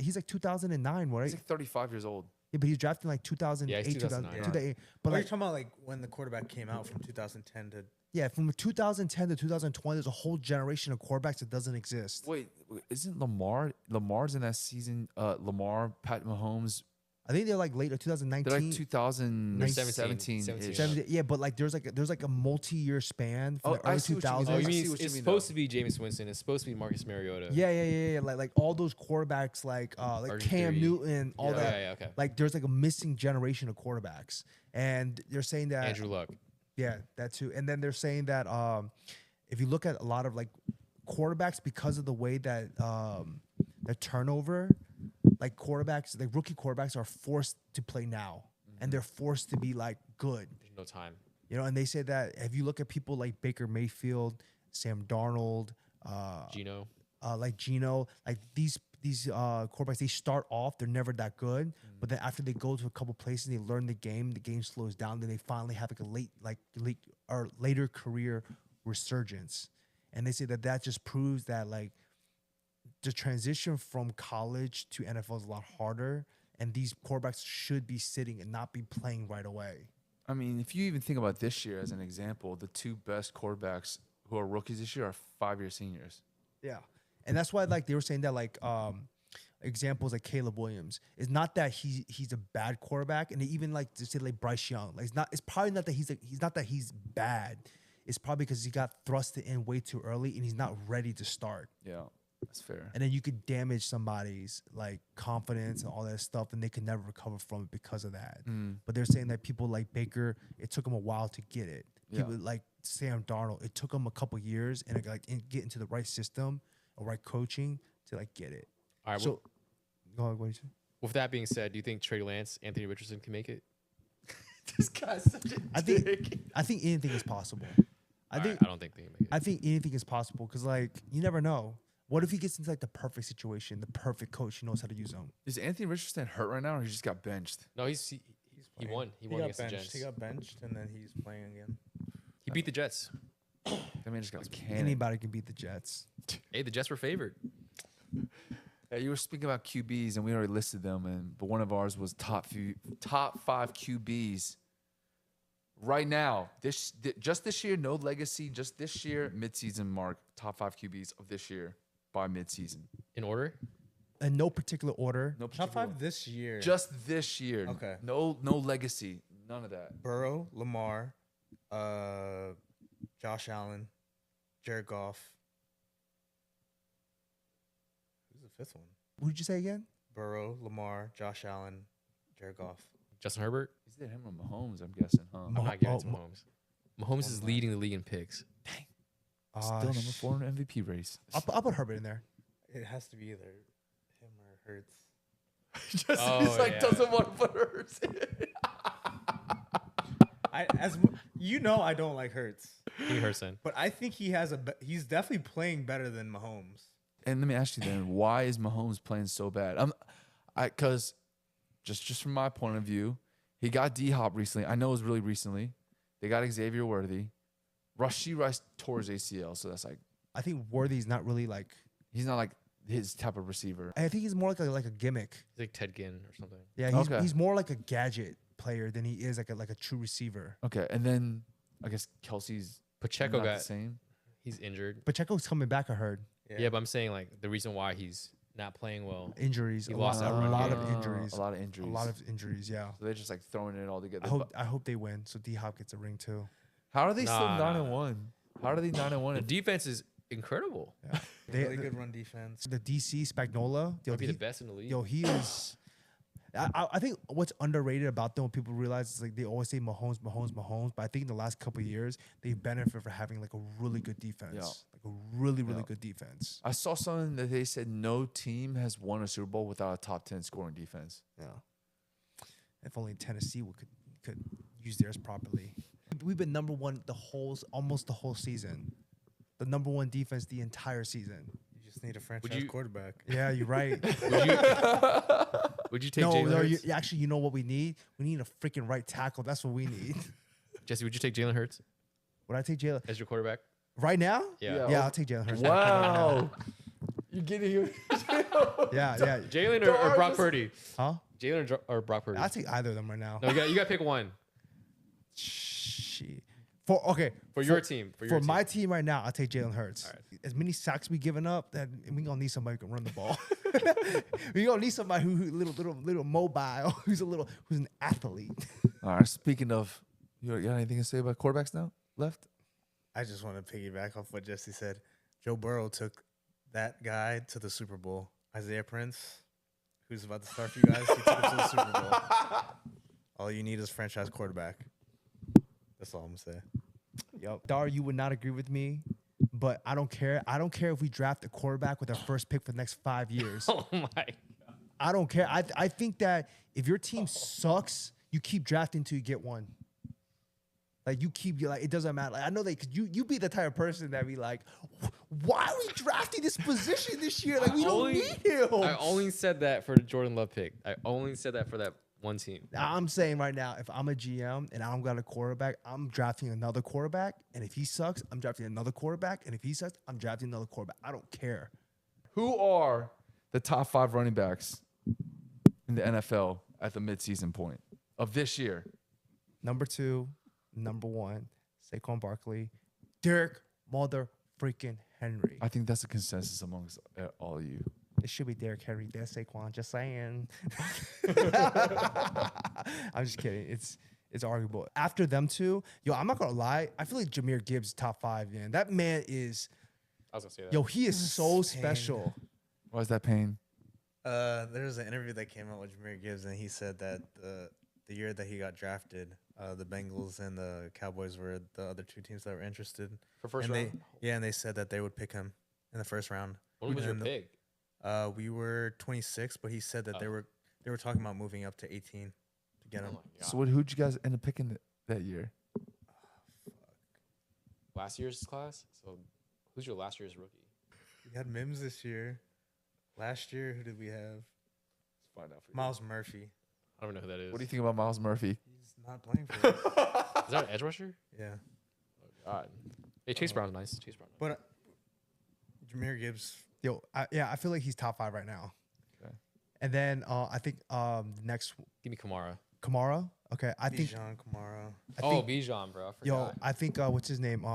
He's like 2009, right? He's like 35 years old. Yeah, but he was drafted in like 2008, Yeah, he's 2009. 2009. But Are you like, talking about like when the quarterback came out from 2010 to? yeah, from 2010 to 2020, there's a whole generation of quarterbacks that doesn't exist. Wait, isn't Lamar's in that season? Lamar, Pat Mahomes. I think they're like later 2019. They're like 2017. 17. Yeah, but like there's like a multi-year span from the I early see what you mean. 2000s. Oh, you I mean see what you it's mean, supposed to be Jameis Winston. It's supposed to be Marcus Mariota. Yeah. Like all those quarterbacks, like Cam RG3. Newton, all that. Yeah, okay. Like there's like a missing generation of quarterbacks, and they're saying that Andrew Luck. Yeah, that too. And then they're saying that if you look at a lot of like quarterbacks, because of the way that the turnover, like quarterbacks, like rookie quarterbacks are forced to play now, and they're forced to be like good. There's no time. You know, and they say that if you look at people like Baker Mayfield, Sam Darnold, Gino. like Gino, like these quarterbacks, they start off, they're never that good, but then after they go to a couple places, they learn the game slows down, then they finally have like a late or later career resurgence. And they say that just proves that like the transition from college to NFL is a lot harder, and these quarterbacks should be sitting and not be playing right away. I mean, if you even think about this year as an example, the two best quarterbacks who are rookies this year are 5-year seniors. Yeah. And that's why like they were saying that like examples like Caleb Williams is not that he's a bad quarterback, and they even like to say like Bryce Young. Like it's probably not that he's bad. It's probably because he got thrusted in way too early and he's not ready to start. Yeah, that's fair. And then you could damage somebody's like confidence and all that stuff, and they could never recover from it because of that. But they're saying that people like Baker, it took him a while to get it. People like Sam Darnold, it took him a couple years and get into the right system or right coaching to like get it. All right. So, go ahead, what you say? With that being said, do you think Trey Lance, Anthony Richardson can make it? This guy's such a I think anything is possible. I don't think they can make it. I think anything is possible because like you never know. What if he gets into like the perfect situation, the perfect coach who knows how to use them? Is Anthony Richardson hurt right now, or he just got benched? No, he won. He won got against the benched. Jets. He got benched, and then he's playing again. He beat the Jets. That man just got canned. Anybody can beat the Jets. Hey, the Jets were favored. Hey, you were speaking about QBs, and we already listed them, but one of ours was top 5 QBs. Right now, just this year, no legacy. Just this year, midseason mark, top 5 QBs of this year by midseason. In order? In no particular order. No Top particular 5 this year. Just this year. Okay. No legacy. None of that. Burrow, Lamar, Josh Allen, Jared Goff. Who's the 5th one? What did you say again? Burrow, Lamar, Josh Allen, Jared Goff. Justin Herbert? Is that him or Mahomes? I'm guessing, huh? I'm not giving it to Mahomes. Mahomes is leading the league in picks. Still number 4 in the MVP race. I'll put Herbert in there. It has to be either him or Hurts. He's like, doesn't want to put Hurts in. I don't like Hurts. Give me Hurts then. But I think he's definitely playing better than Mahomes. And let me ask you then, why is Mahomes playing so bad? Because just from my point of view, he got D-Hop recently. I know it was really recently. They got Xavier Worthy. Rashee Rice tore his ACL, so that's like, I think Worthy's not really like. he's not like his type of receiver. I think he's more like a gimmick. He's like Ted Ginn or something. Yeah, he's more like a gadget player than he is like a true receiver. Okay, and then I guess Kelsey's Pacheco not the got same. he's injured. Pacheco's coming back, I heard. Yeah, but I'm saying like the reason why he's not playing well. Injuries. He A lost lot, that run game. of injuries. A lot of injuries. A lot of injuries, yeah. So they're just like throwing it all together. I hope they win, so D-Hop gets a ring too. How are they still Nah, 9-1? How are they 9-1? The defense is incredible. Yeah. Really good run defense. The DC Spagnola, Might be the best in the league. yo, he is. I think what's underrated about them, when people realize, is like they always say Mahomes, but I think in the last couple of years they've benefited for having like a really good defense, like a really good defense. I saw something that they said no team has won a Super Bowl without a top 10 scoring defense. Yeah, if only Tennessee could use theirs properly. We've been number one almost the whole season, the number one defense the entire season. You just need a franchise quarterback. Yeah, you're right. Would you take No, Jalen Hurts? actually, you know what we need? We need a freaking right tackle. That's what we need. Jesse, would you take Jalen Hurts Would I take Jalen as your quarterback? right now? Yeah. Yeah, I'll take Jalen Hurts. Wow. You're getting here. Yeah. Jalen or Brock Purdy? Huh? Jalen or Brock Purdy? I'll take either of them right now. No, you got to pick one Shit. for your team. For my team right now, I'll take Jalen Hurts. All right. As many sacks we giving up, that we gonna need somebody who can run the ball. We gonna need somebody who little mobile, who's an athlete. All right. Speaking of, you got anything to say about quarterbacks now? Left? I just want to piggyback off what Jesse said. Joe Burrow took that guy to the Super Bowl. Isaiah Prince, who's about to start for you guys, he took him to the Super Bowl. All you need is franchise quarterback. That's all I'm gonna say. Yep. Dar, you would not agree with me, but I don't care. I don't care if we draft a quarterback with our first pick for the next 5 years. Oh my God. I don't care. I think that if your team sucks, you keep drafting until you get one. Like it doesn't matter. Like, I know because you be the type of person that be like, why are we drafting this position this year? Like we don't need him. I only said that for the Jordan Love pick. I only said that for that one team. I'm saying right now, if I'm a GM and I don't got a quarterback, I'm drafting another quarterback. And if he sucks, I'm drafting another quarterback. And if he sucks, I'm drafting another quarterback. I don't care. Who are the top 5 running backs in the NFL at the midseason point of this year? Number 2, number 1, Saquon Barkley, Derrick mother freaking Henry. I think that's a consensus amongst all of you. It should be Derrick Henry. That's Saquon. Just saying. I'm just kidding. It's arguable. After them two, I'm not gonna lie. I feel like Jahmyr Gibbs is top 5. Man, that man is. I was gonna say that. Yo, he is so special. Why is that pain? There was an interview that came out with Jahmyr Gibbs, and he said that the year that he got drafted, the Bengals and the Cowboys were the other two teams that were interested. For first and round? and they said that they would pick him in the first round. What was your pick? We were 26, but he said that they were talking about moving up to 18 to get him. So who'd you guys end up picking that year? Last year's class? So who's your last year's rookie? We had Mims this year. Last year, who did we have? Let's find out for you. Miles Murphy. I don't know who that is. What do you think about Miles Murphy? He's not playing for us. Is that an edge rusher? Yeah. Oh, God. Hey, Chase Brown's nice. Chase Brown. But Jahmyr Gibbs. Yo, I feel like he's top 5 right now. Okay. And then I think next Give me Kamara. Kamara. Okay, I think. Bijan Kamara. Bijan, bro. I forgot. I think what's his name?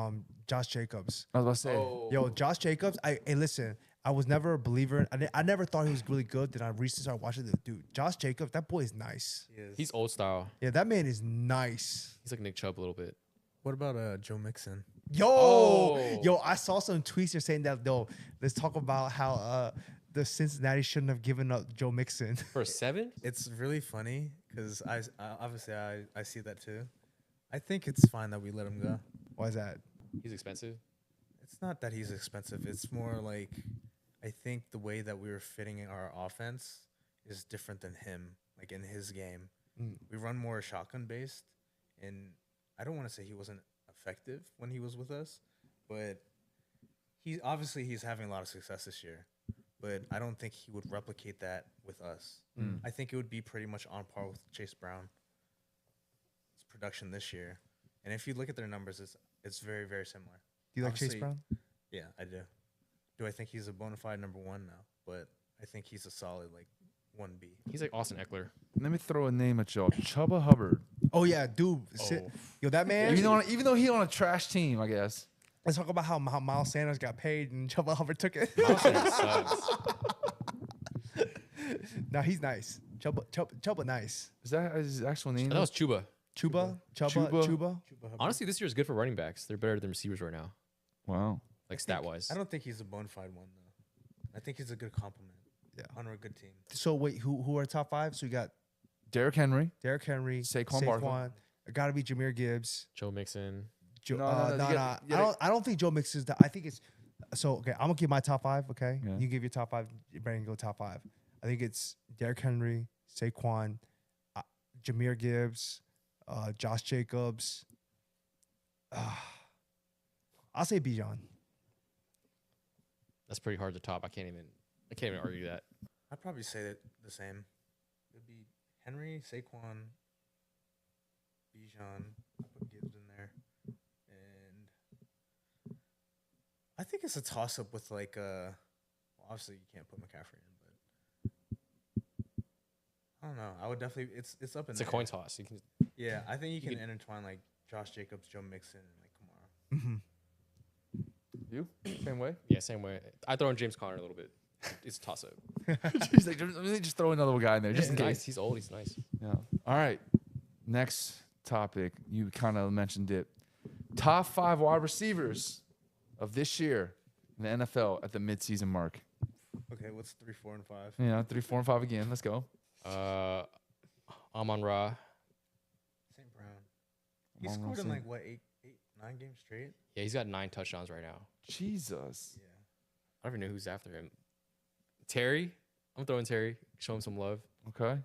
Josh Jacobs. I was about to say. Oh. Yo, Josh Jacobs. Hey, listen. I was never a believer. I never thought he was really good. Then I recently started watching the dude. Josh Jacobs. That boy is nice. He is. He's old style. Yeah, that man is nice. He's like Nick Chubb a little bit. What about Joe Mixon? Yo, I saw some tweets here saying that. Let's talk about how the Cincinnati shouldn't have given up Joe Mixon. For a 7? It's really funny because I see that too. I think it's fine that we let him go. Why is that? He's expensive. It's not that he's expensive. It's more like I think the way that we were fitting in our offense is different than him. Like in his game, we run more shotgun based, and I don't want to say he wasn't effective when he was with us, but he's having a lot of success this year. But I don't think he would replicate that with us. I think it would be pretty much on par with Chase Brown's production this year. And if you look at their numbers, it's very, very similar. Do you like Chase Obviously, Brown? Yeah, I do. Do I think he's a bona fide number 1? No, but I think he's a solid 1B. He's like Austin Eckler. Let me throw a name at y'all. Chuba Hubbard. Oh yeah, dude. Yo, that man. Even though he on a trash team, I guess. Let's talk about how Miles Sanders got paid and Chuba Hubbard took it. Miles Sanders sucks. Nah, he's nice. Chuba nice. Is that his actual name? That was Chuba. Chuba. Honestly, this year is good for running backs. They're better than receivers right now, Wow. like stat wise. I don't think he's a bona fide one though. I think he's a good compliment. Yeah. On a good team. So wait, who are top 5? So you got Derrick Henry. Derrick Henry, Saquon Barkley. It got to be Jahmyr Gibbs. Joe Mixon. I don't think Joe Mixon is. I think it's. So okay, I'm gonna give my top 5. Okay, Yeah. you give your top 5. Brandon, go top 5. I think it's Derrick Henry, Saquon, Jahmyr Gibbs, Josh Jacobs. I'll say Bijan. That's pretty hard to top. I can't even argue that. I'd probably say that the same. It'd be Henry, Saquon, Bijan. I'll put Gibbs in there, and I think it's a toss up with like well, obviously you can't put McCaffrey in, but I don't know. I would definitely it's up in It's there. a coin toss. You can. Yeah, I think you can intertwine like Josh Jacobs, Joe Mixon, and like Kamara. Mm-hmm. You? Same way? Yeah, same way. I throw in James Conner a little bit. It's a toss up. He's like, let me just throw another guy in there just in He's case. nice. He's old. He's nice. Yeah. All right. Next topic. You kind of mentioned it. Top 5 wide receivers of this year in the NFL at the midseason mark. Okay, what's 3, 4, and 5? Yeah, 3, 4, and 5 again. Let's go. Amon-Ra. St. Brown. He Amon-Ra scored in St. like what 9 games straight. Yeah, he's got 9 touchdowns right now. Jesus. Yeah. I don't even know who's after him. Terry. I'm throwing Terry. Show him some love. Okay.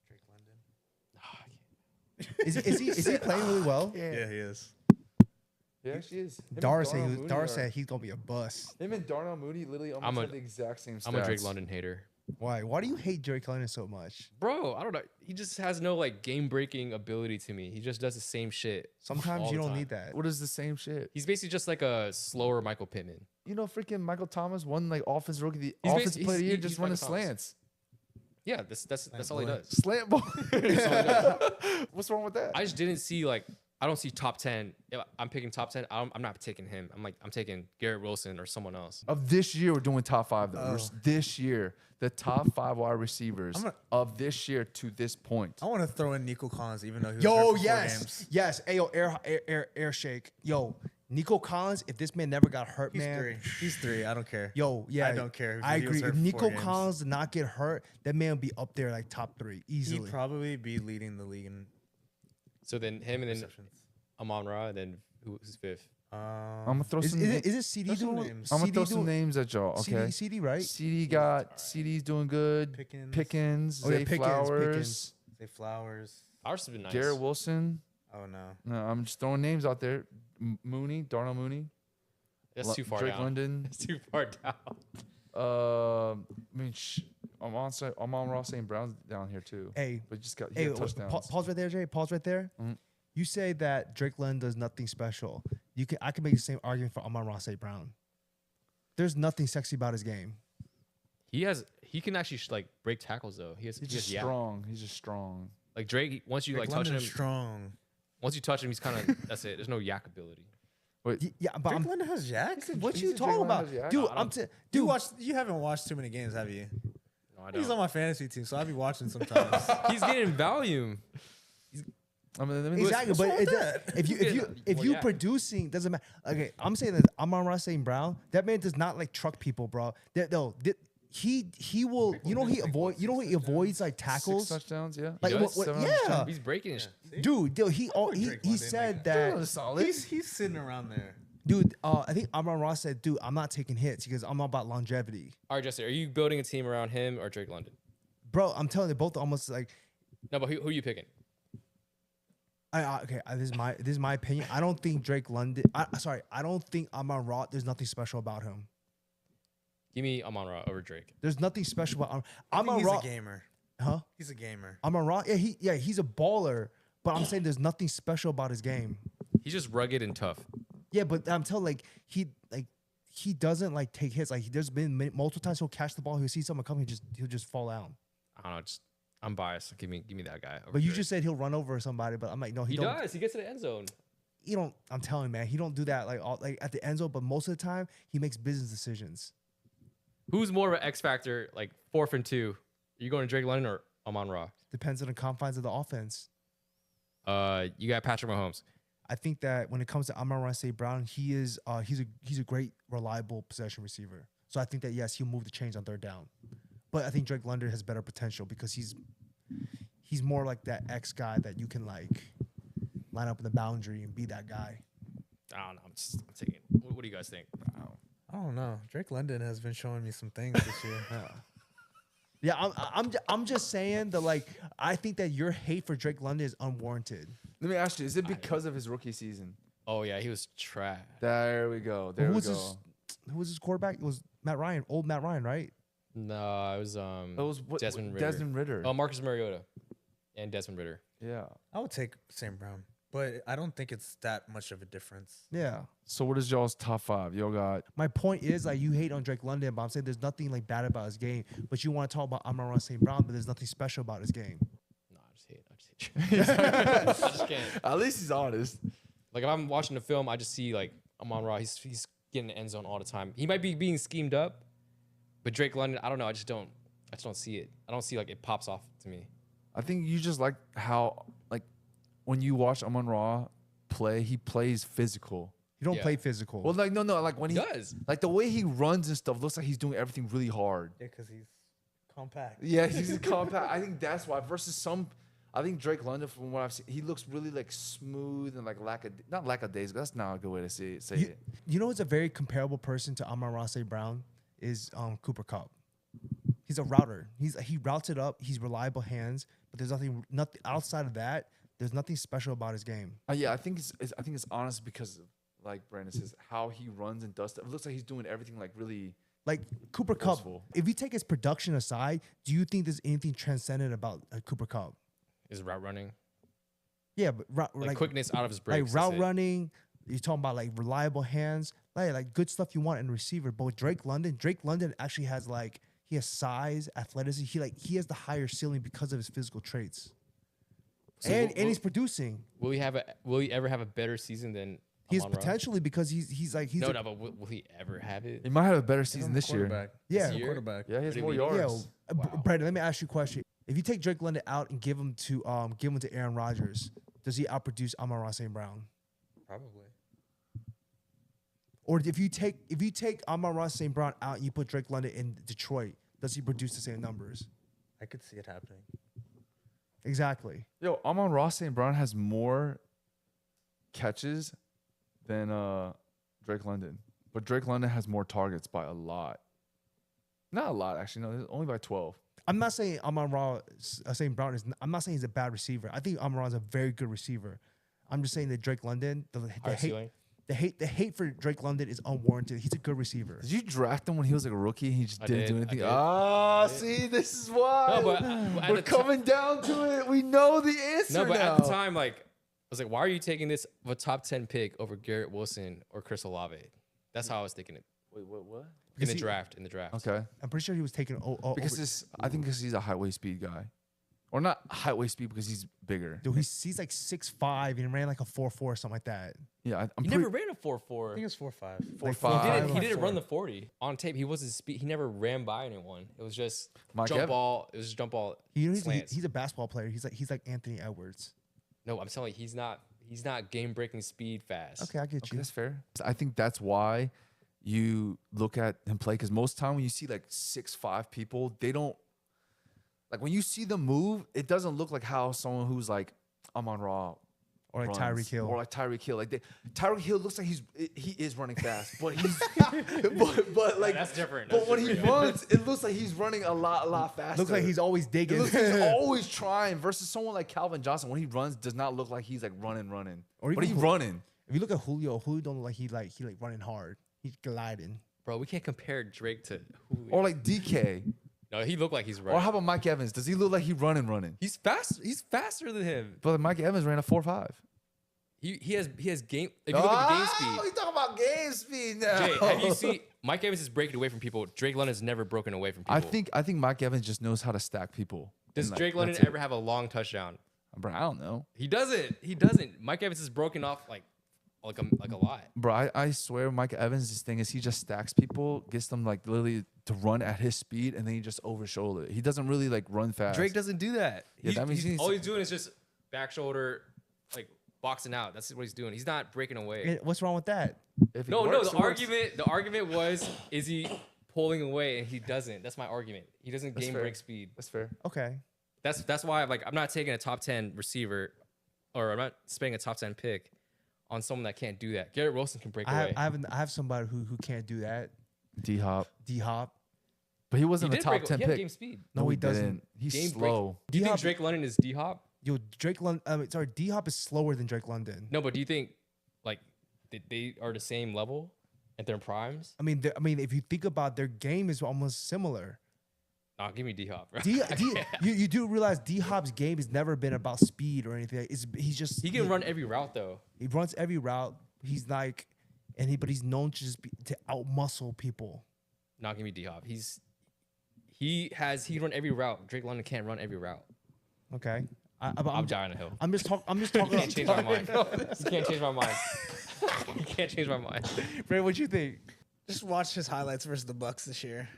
Drake London. Is he playing really well? Yeah, he is. Yeah, she is. Dara said he's gonna be a bust. Him and Darnell Mooney literally almost have the exact same stats. I'm a Drake London hater. Why? Why do you hate Drake London so much? Bro, I don't know. He just has no like game-breaking ability to me. He just does the same shit. Sometimes all you the don't time. need that. What is the same shit? He's basically just like a slower Michael Pittman. You know, freaking Michael Thomas won like offense rookie, the He's offensive basi- player of the he's- year, he's just running Michael Thomas. slants. Yeah, that's all he boy. does. Slant ball. What's wrong with that? I just didn't see like I don't see top 10. If I'm picking top 10. I'm not taking him. I'm taking Garrett Wilson or someone else. Of this year, we're doing top 5 though. Oh. This year, the top 5 wide receivers of this year to this point. I want to throw in Nico Collins, even though he was Yo, hurt for 4 yes, games. yes. Hey, yo, air shake. Yo, Nico Collins. If this man never got hurt, He's man. 3. He's 3. I don't care. Yo, yeah, I don't care. I He was agree. hurt If for 4 Nico games. Collins did not get hurt, that man would be up there like top 3 easily. He'd probably be leading the league in So then him and then receptions. Amon-Ra, and then who's 5th? I'm gonna throw Is some. it CD Throw some doing? names. I'm gonna CD throw some doing- names at y'all. Okay. CD, right? CD's doing good. Pickens, Oh, yeah, Zay Pickens, Flowers, Pickens. Say Flowers. Ours has been nice. Garrett Wilson. Oh no. No, I'm just throwing names out there. Mooney, Darnell Mooney. That's too far Drake down. London. That's too far down. I mean, I'm on Ross St. Brown's down here too. Hey, But just got hey, touchdowns. pause right there, Jay. Pause right there. Mhm. You say that Drake London does nothing special. I can make the same argument for Amon-Ra St. Brown. There's nothing sexy about his game. He can actually like break tackles though. He's just strong. He's just strong. Like Drake, once you Drake like touch him, London's strong. once you touch him, he's kind of that's it. There's no yak ability. Yeah, but Drake London has Jack. what He's you a Drake talking London about, has Jack. dude? I don't- You haven't watched too many games, have you? No, I He's don't. on my fantasy team, so I'll be watching sometimes. He's getting volume. I mean, let me Exactly, but wrong with that? if Well, you yeah. producing doesn't matter. Okay, I'm saying that Amon-Ra St. Brown, that man does not like truck people, bro. He will. You know he avoids like 6 tackles. touchdowns. Yeah. Like does? what, 700 yeah, He's breaking his. dude. He Drake London, said like, that. solid. he's sitting around there. Dude, I think Amon-Ra said, dude, I'm not taking hits because I'm all about longevity. All right, Jesse, are you building a team around him or Drake London? Bro, I'm telling you, both almost like. No, but who are you picking? This is my opinion. I don't think Drake London. I don't think Amon-Ra. There's nothing special about him. Give me Amon-Ra over Drake. There's nothing special about I think Amon-Ra. he's a gamer. Huh? He's a gamer. Amon-Ra. Yeah, he's a baller. But I'm saying there's nothing special about his game. He's just rugged and tough. Yeah, but I'm telling he doesn't like take hits. Like there's been multiple times he'll catch the ball, he'll see someone coming, he'll just fall down. I don't know. I'm biased. Give me that guy. over But you Drake. just said he'll run over somebody, but I'm like, no, he he don't. does. He gets to the end zone. He don't. I'm telling you, man, he don't do that like at the end zone. But most of the time, he makes business decisions. Who's more of an X factor? Like 4th and 2. Are you going to Drake London or Amon-Ra? Depends on the confines of the offense. You got Patrick Mahomes. I think that when it comes to Amon-Ra St. Brown, he's a great, reliable possession receiver. So I think that yes, he'll move the chains on 3rd down. But I think Drake London has better potential because he's more like that X guy that you can like line up in the boundary and be that guy. I don't know. I'm taking. What do you guys think? I don't know. Drake London has been showing me some things this year. Yeah, I'm just saying that like I think that your hate for Drake London is unwarranted. Let me ask you: is it because of his rookie season? Oh yeah, he was trash. There we go. There Who we was go. who was his quarterback? It was Matt Ryan, old Matt Ryan, right? No, it was Desmond Ridder. Desmond Ridder. Oh, Marcus Mariota and Desmond Ridder. Yeah. I would take St. Brown, but I don't think it's that much of a difference. Yeah. So what is y'all's top 5? Y'all got My point is like you hate on Drake London, but I'm saying there's nothing like bad about his game. But you want to talk about Amon-Ra St. Brown, but there's nothing special about his game. No, I just hate. I just can't. at least he's honest. Like if I'm watching the film, I just see like Amon-Ra. He's getting the end zone all the time. He might be being schemed up, but Drake London, I don't know. I just don't see it. I don't see like it pops off to me. I think you just like how like when you watch Amon-Ra play, he plays physical. You don't Yeah. play physical. Well, like no, like when He he does. like the way he runs and stuff looks like he's doing everything really hard. Yeah, because he's compact. Yeah, he's compact. I think that's why. Versus some, I think Drake London, from what I've seen, he looks really like smooth and like not lackadaisical. That's not a good way to say it. You know what's a very comparable person to Amon-Ra St. Brown is Cooper Kupp. He's a router. He routes it up. He's reliable hands, but there's nothing outside of that. There's nothing special about his game. Yeah, I think it's honest because of, like Brandon says, how he runs and does stuff. It looks like he's doing everything like really. Like Cooper Kupp, Forceful. if you take his production aside, do you think there's anything transcendent about Cooper Kupp? His route running, Yeah, but like quickness out of his like breaks. route that's it. running. You're talking about like reliable hands, like good stuff you want in a receiver. But with Drake London actually has like he has size, athleticism. He has the higher ceiling because of his physical traits, So and will- he's producing. Will he ever have a better season than He has Amon-Ra? potentially because he's No, but will he ever have it? He might have a better He's season on this year. quarterback. Yeah. He's a Year? quarterback. Yeah, he has What do more you mean? yards. Brandon, let me ask you a question. If you take Drake London out and give him to Aaron Rodgers, does he outproduce Amon-Ra St. Brown? Probably. Or if you take Amon-Ra St. Brown out and you put Drake London in Detroit, does he produce the same numbers? I could see it happening. Exactly. Yo, Amon-Ra St. Brown has more catches than Drake London, but Drake London has more targets by a lot. Not a lot, actually. No, only by 12. I'm not saying Amon-Ra St. Brown is. I'm not saying he's a bad receiver. I think Amon-Ra is a very good receiver. I'm just saying that Drake London, the High ceiling. hate for Drake London is unwarranted. He's a good receiver. Did you draft him when he was like a rookie? And he just I didn't did, do I anything. did. Ah, see, this is why. No, but at we're the coming down to it. We know the answer No, but now. at the time, like, I was like, why are you taking this of a top 10 pick over Garrett Wilson or Chris Olave? That's how I was thinking it Wait, what? in the draft. Okay. I'm pretty sure he was taking Because I think because he's a highway speed guy. Or not highway speed because he's bigger. Dude, he's like 6'5" and ran like a 4.4 or something like that. Yeah, I'm He never ran a 4.4. I think it's 4.5. 4.5. He didn't run the 40 on tape. He wasn't speed. He never ran by anyone. It was just Mike jump Evans? ball. It was just jump ball. He's slants. a basketball player. He's like Anthony Edwards. No, I'm telling you, he's not game breaking speed fast. Okay, I get Okay, you. that's fair. I think that's why you look at him play, because most time when you see like 6'5" people, they don't like when you see them move, it doesn't look like how someone who's like Amon-Ra Or like runs. Tyreek Hill. Or like Tyreek Hill. Like Tyreek Hill looks like he is running fast, but he's but like That's different. But That's when he different. runs, it looks like he's running a lot faster. Looks like he's always It digging. looks like he's always trying. Versus someone like Calvin Johnson, when he runs, does not look like he's like running. Or But even he's running. If you look at Julio don't look like he running hard. He's gliding. Bro, we can't compare Drake to Julio. Or like DK. No, he looked like he's Or running. how about Mike Evans? Does he look like he's running? He's fast. He's faster than him. But Mike Evans ran a 4.5. He has game. If you look at the game speed, We talking about game speed now. Jay, have you seen Mike Evans is breaking away from people? Drake London's never broken away from people. I think Mike Evans just knows how to stack people. Does And, like, Drake London that's it. ever have a long touchdown? Bro, I don't know. He doesn't. He doesn't. Mike Evans is broken off like a lot. Bro, I swear Mike Evans, this thing is he just stacks people, gets them like literally to run at his speed, and then he just over shoulder. He doesn't really like run fast. Drake doesn't do that. Yeah, that means all he's doing is just back shoulder, like boxing out. That's what he's doing. He's not breaking away. What's wrong with that? If it No, works, the it works. argument was, is he pulling away? And he doesn't. That's my argument. He doesn't That's game fair. break speed. That's fair. Okay. That's why I'm not taking a top 10 receiver, or I'm not spending a top 10 pick on someone that can't do that. Garrett Wilson can break away. I have somebody who can't do that. D Hop, D Hop. but he he wasn't a did top break. 10 He had pick. game speed. No, he doesn't. He's Game slow. Do you think D-Hop- Drake London is D Hop? Yo, Drake London. Sorry, D Hop is slower than Drake London. No, but do you think like they are the same level at their primes? I mean, if you think about their game is almost similar. Nah, give me D Hop, bro. You do realize D Hop's game has never been about speed or anything. He can run every route though. He runs every route. He's like, but he's known to just to outmuscle people. Not give me D Hop. He can run every route. Drake London can't run every route. Okay. I'm dying on a hill. I'm just talking. You can't change my mind. You can't change my mind. You can't change my mind. Ray, what you think? Just watch his highlights versus the Bucks this year,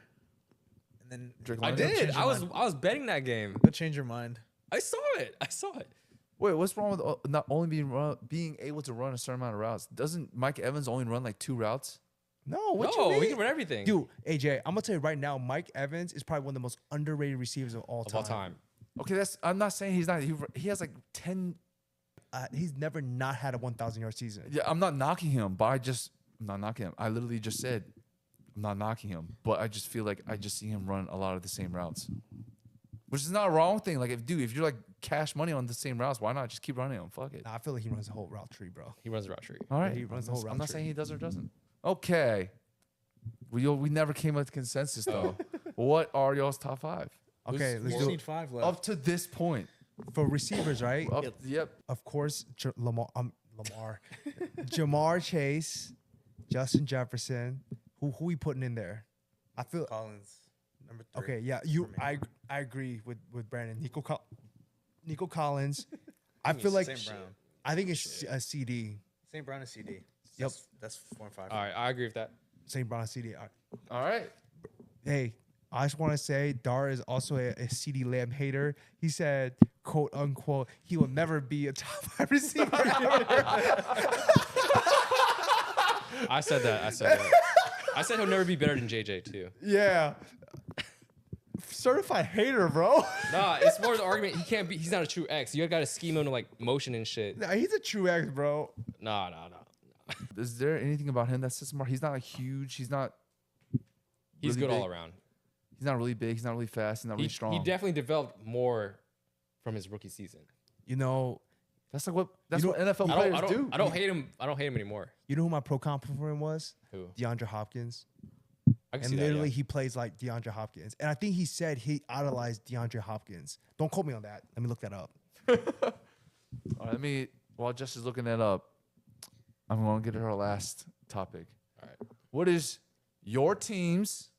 and then Drake I London? did. I was betting that game. you'll change your mind. I saw it. Wait, what's wrong with not only being able to run a certain amount of routes? Doesn't Mike Evans only run like 2 routes? No, what you No, mean? he can run everything. Dude, AJ, I'm gonna tell you right now, Mike Evans is probably one of the most underrated receivers of all of time. all time. Okay, I'm not saying he's not. He has like 10. He's never not had a 1,000-yard season. Yeah, I'm not knocking him, but I'm not knocking him. I literally just said I'm not knocking him, but I just feel like I just see him run a lot of the same routes, which is not a wrong thing. Like if you're like cash money on the same routes, why not just keep running them? Fuck it. Nah, I feel like he runs the whole route tree, bro. He runs the route tree. All right, he runs the whole I'm route not tree. saying he does or doesn't. Okay, we never came up with consensus though. What are y'all's top 5 Okay, We let's just do need it. 5 left. up to this point? For receivers, right? Yep. Of course, Lamar, Jamar Chase, Justin Jefferson. Who we putting in there? I feel Collins, number 3. okay. Yeah, I agree with Brandon. Nico Collins. I feel like St. Brown. I think it's a CD. St. Brown and CD. Yep. That's 4 and 5. All right, I agree with that. St. Brown CD. All right. Hey, I just want to say Dar is also a CD Lamb hater. He said, quote unquote, he will never be a top 5 receiver ever. I said that. I said he'll never be better than JJ too. Yeah. Certified hater, bro. Nah, it's more the argument he can't be. He's not a true X. You got to scheme him to like motion and shit. Nah, he's a true X, bro. Nah. Is there anything about him that's smart? He's not like huge. He's not. He's really good all big. around. He's not really big. He's not really fast. He's not really strong. He definitely developed more from his rookie season. You know, That's what know- NFL I players don't, do. I don't hate him. I don't hate him anymore. you know who my pro comp for him was? Who? DeAndre Hopkins. I can And see literally, that. he plays like DeAndre Hopkins. And I think he said he idolized DeAndre Hopkins. Don't quote me on that. Let me look that up. All right, while Jess is looking that up, I'm going to get to our last topic. All right. What is your team's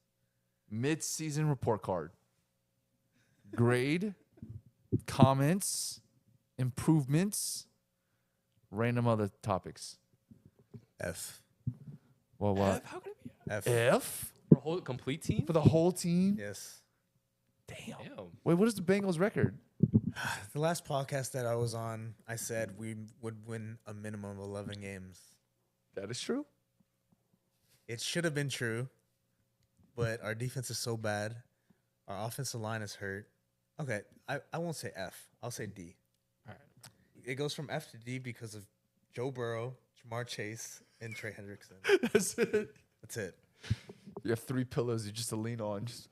mid-season report card? Grade, comments, improvements, random other topics. F. Well, what? How could it be F. F for a whole complete team? for the whole team? Yes. Damn. Damn. Wait, what is the Bengals record? The last podcast that I was on, I said we would win a minimum of 11 games. That is true. It should have been true, but our defense is so bad. Our offensive line is hurt. Okay, I won't say F. I'll say D. All right. It goes from F to D because of Joe Burrow, Jamar Chase, and Trey Hendrickson. That's it. That's it. You have 3 pillars you just to lean on. Just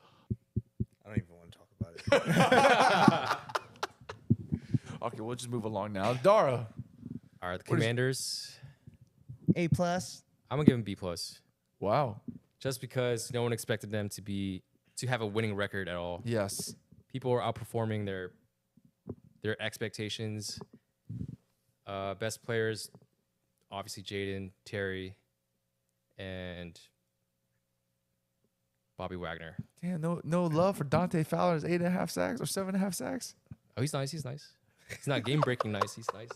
I don't even want to talk about it. okay, we'll just move along now. Dara. All right. The What is- Commanders. A+. I'm gonna give him B+. Wow. Just because no one expected them to have a winning record at all. Yes. People are outperforming their expectations. Best players, obviously Jayden, Terry, and Bobby Wagner. Damn, no love for Dante Fowler's 8.5 sacks or 7.5 sacks. Oh, he's nice. He's nice. He's not game breaking nice. He's nice.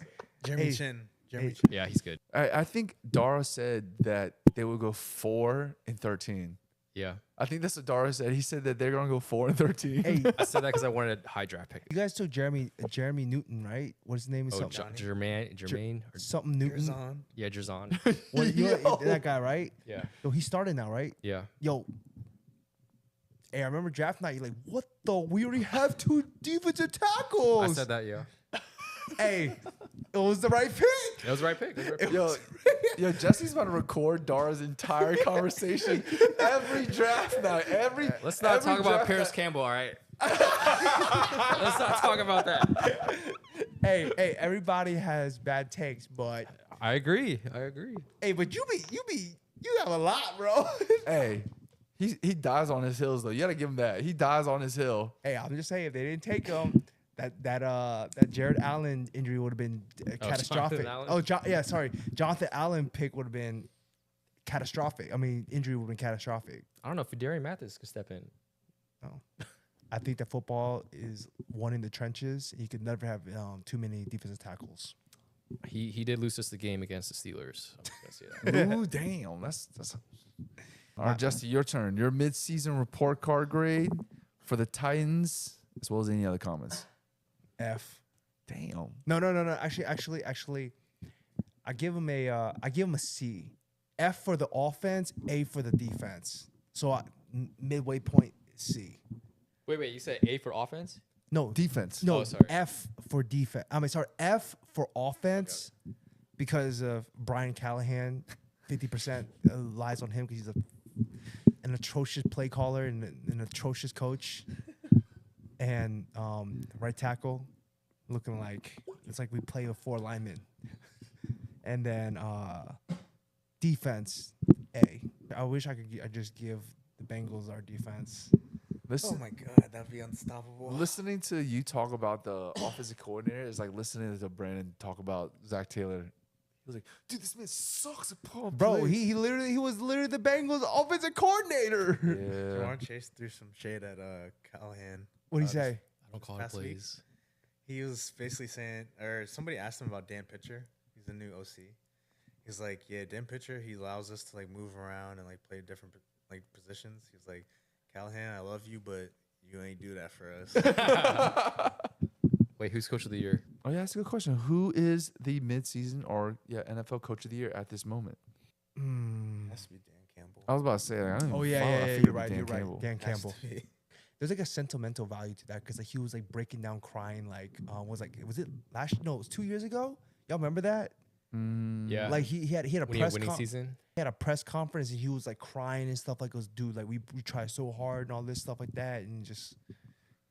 Jeremy Hey, Chin. Jeremy hey. Chin. Yeah, he's good. I think Dara said that they would go 4-13. Yeah. I think that's what Dara said. He said that they're gonna go 4-13. Hey, I said that because I wanted a high draft pick. you guys took Jeremy Newton, right? What's his name? Is Oh, something, Jermaine. Or, something Newton. Curzon. yeah, Jerzon. What, you know, that guy, right? Yeah. Yo, he started now, right? Yeah. Yo. Hey, I remember draft night. You're like, what the? We already have 2 defensive tackles. I said that, yeah. Hey, it was the right pick. That was the right pick. That was the right pick. Yo, Jesse's about to record Dara's entire conversation every draft night. Let's not every talk about draft Paris night. Campbell, all right? Let's not talk about that. Hey, everybody has bad takes, but I agree. hey, but you have a lot, bro. Hey, he dies on his hills though. You gotta give him that. He dies on his hill. Hey, I'm just saying, if they didn't take him, that Jared Allen injury would have been catastrophic. Jonathan Allen? Jonathan Allen pick would have been catastrophic. I mean, injury would have been catastrophic. I don't know if Darian Mathis could step in. No. I think that football is one in the trenches. You could never have too many defensive tackles. He did lose us the game against the Steelers. I'm just gonna say that. Ooh, damn. That's all right, Jesse, your turn. Your mid-season report card grade for the Titans, as well as any other comments. F. Damn. No. Actually, I give him a C. F for the offense, A for the defense. So midway point C. Wait. You said A for offense? No, Defense. no, Oh, sorry. F for defense. F for offense because of Brian Callahan. 50% lies on him because he's an atrocious play caller and an atrocious coach. And right tackle looking like it's like we play with 4 linemen. And then defense, A. I wish I could just give the Bengals our defense. Listen, Oh my God, that'd be unstoppable. listening to you talk about the offensive coordinator is like listening to Brandon talk about Zach Taylor. He was like, dude, this man sucks at Paul. Bro, he was literally the Bengals offensive coordinator. Yeah. Jamar Chase threw some shade at Callahan. What'd he say? I don't call it Past week. plays. He was basically saying, or somebody asked him about Dan Pitcher. He's the new OC. He's like, yeah, Dan Pitcher, he allows us to like move around and like play different like positions. He's like, Callahan, I love you, but you ain't do that for us. Wait, who's coach of the year? Oh, yeah, that's a good question. Who is the mid-season or NFL coach of the year at this moment? Has to be Dan Campbell. I was about to say, like, I don't even Oh follow. I yeah, figured you're it'd be right. Dan You're Campbell. right. Dan Has Campbell. to be. There's like a sentimental value to that because like he was like breaking down, crying. Like was it last? No, it was 2 years ago. Y'all remember that? Yeah. Like he had a when he had press winning season. he had a press conference and he was like crying and stuff. Like, goes, dude, like we try so hard and all this stuff like that, and just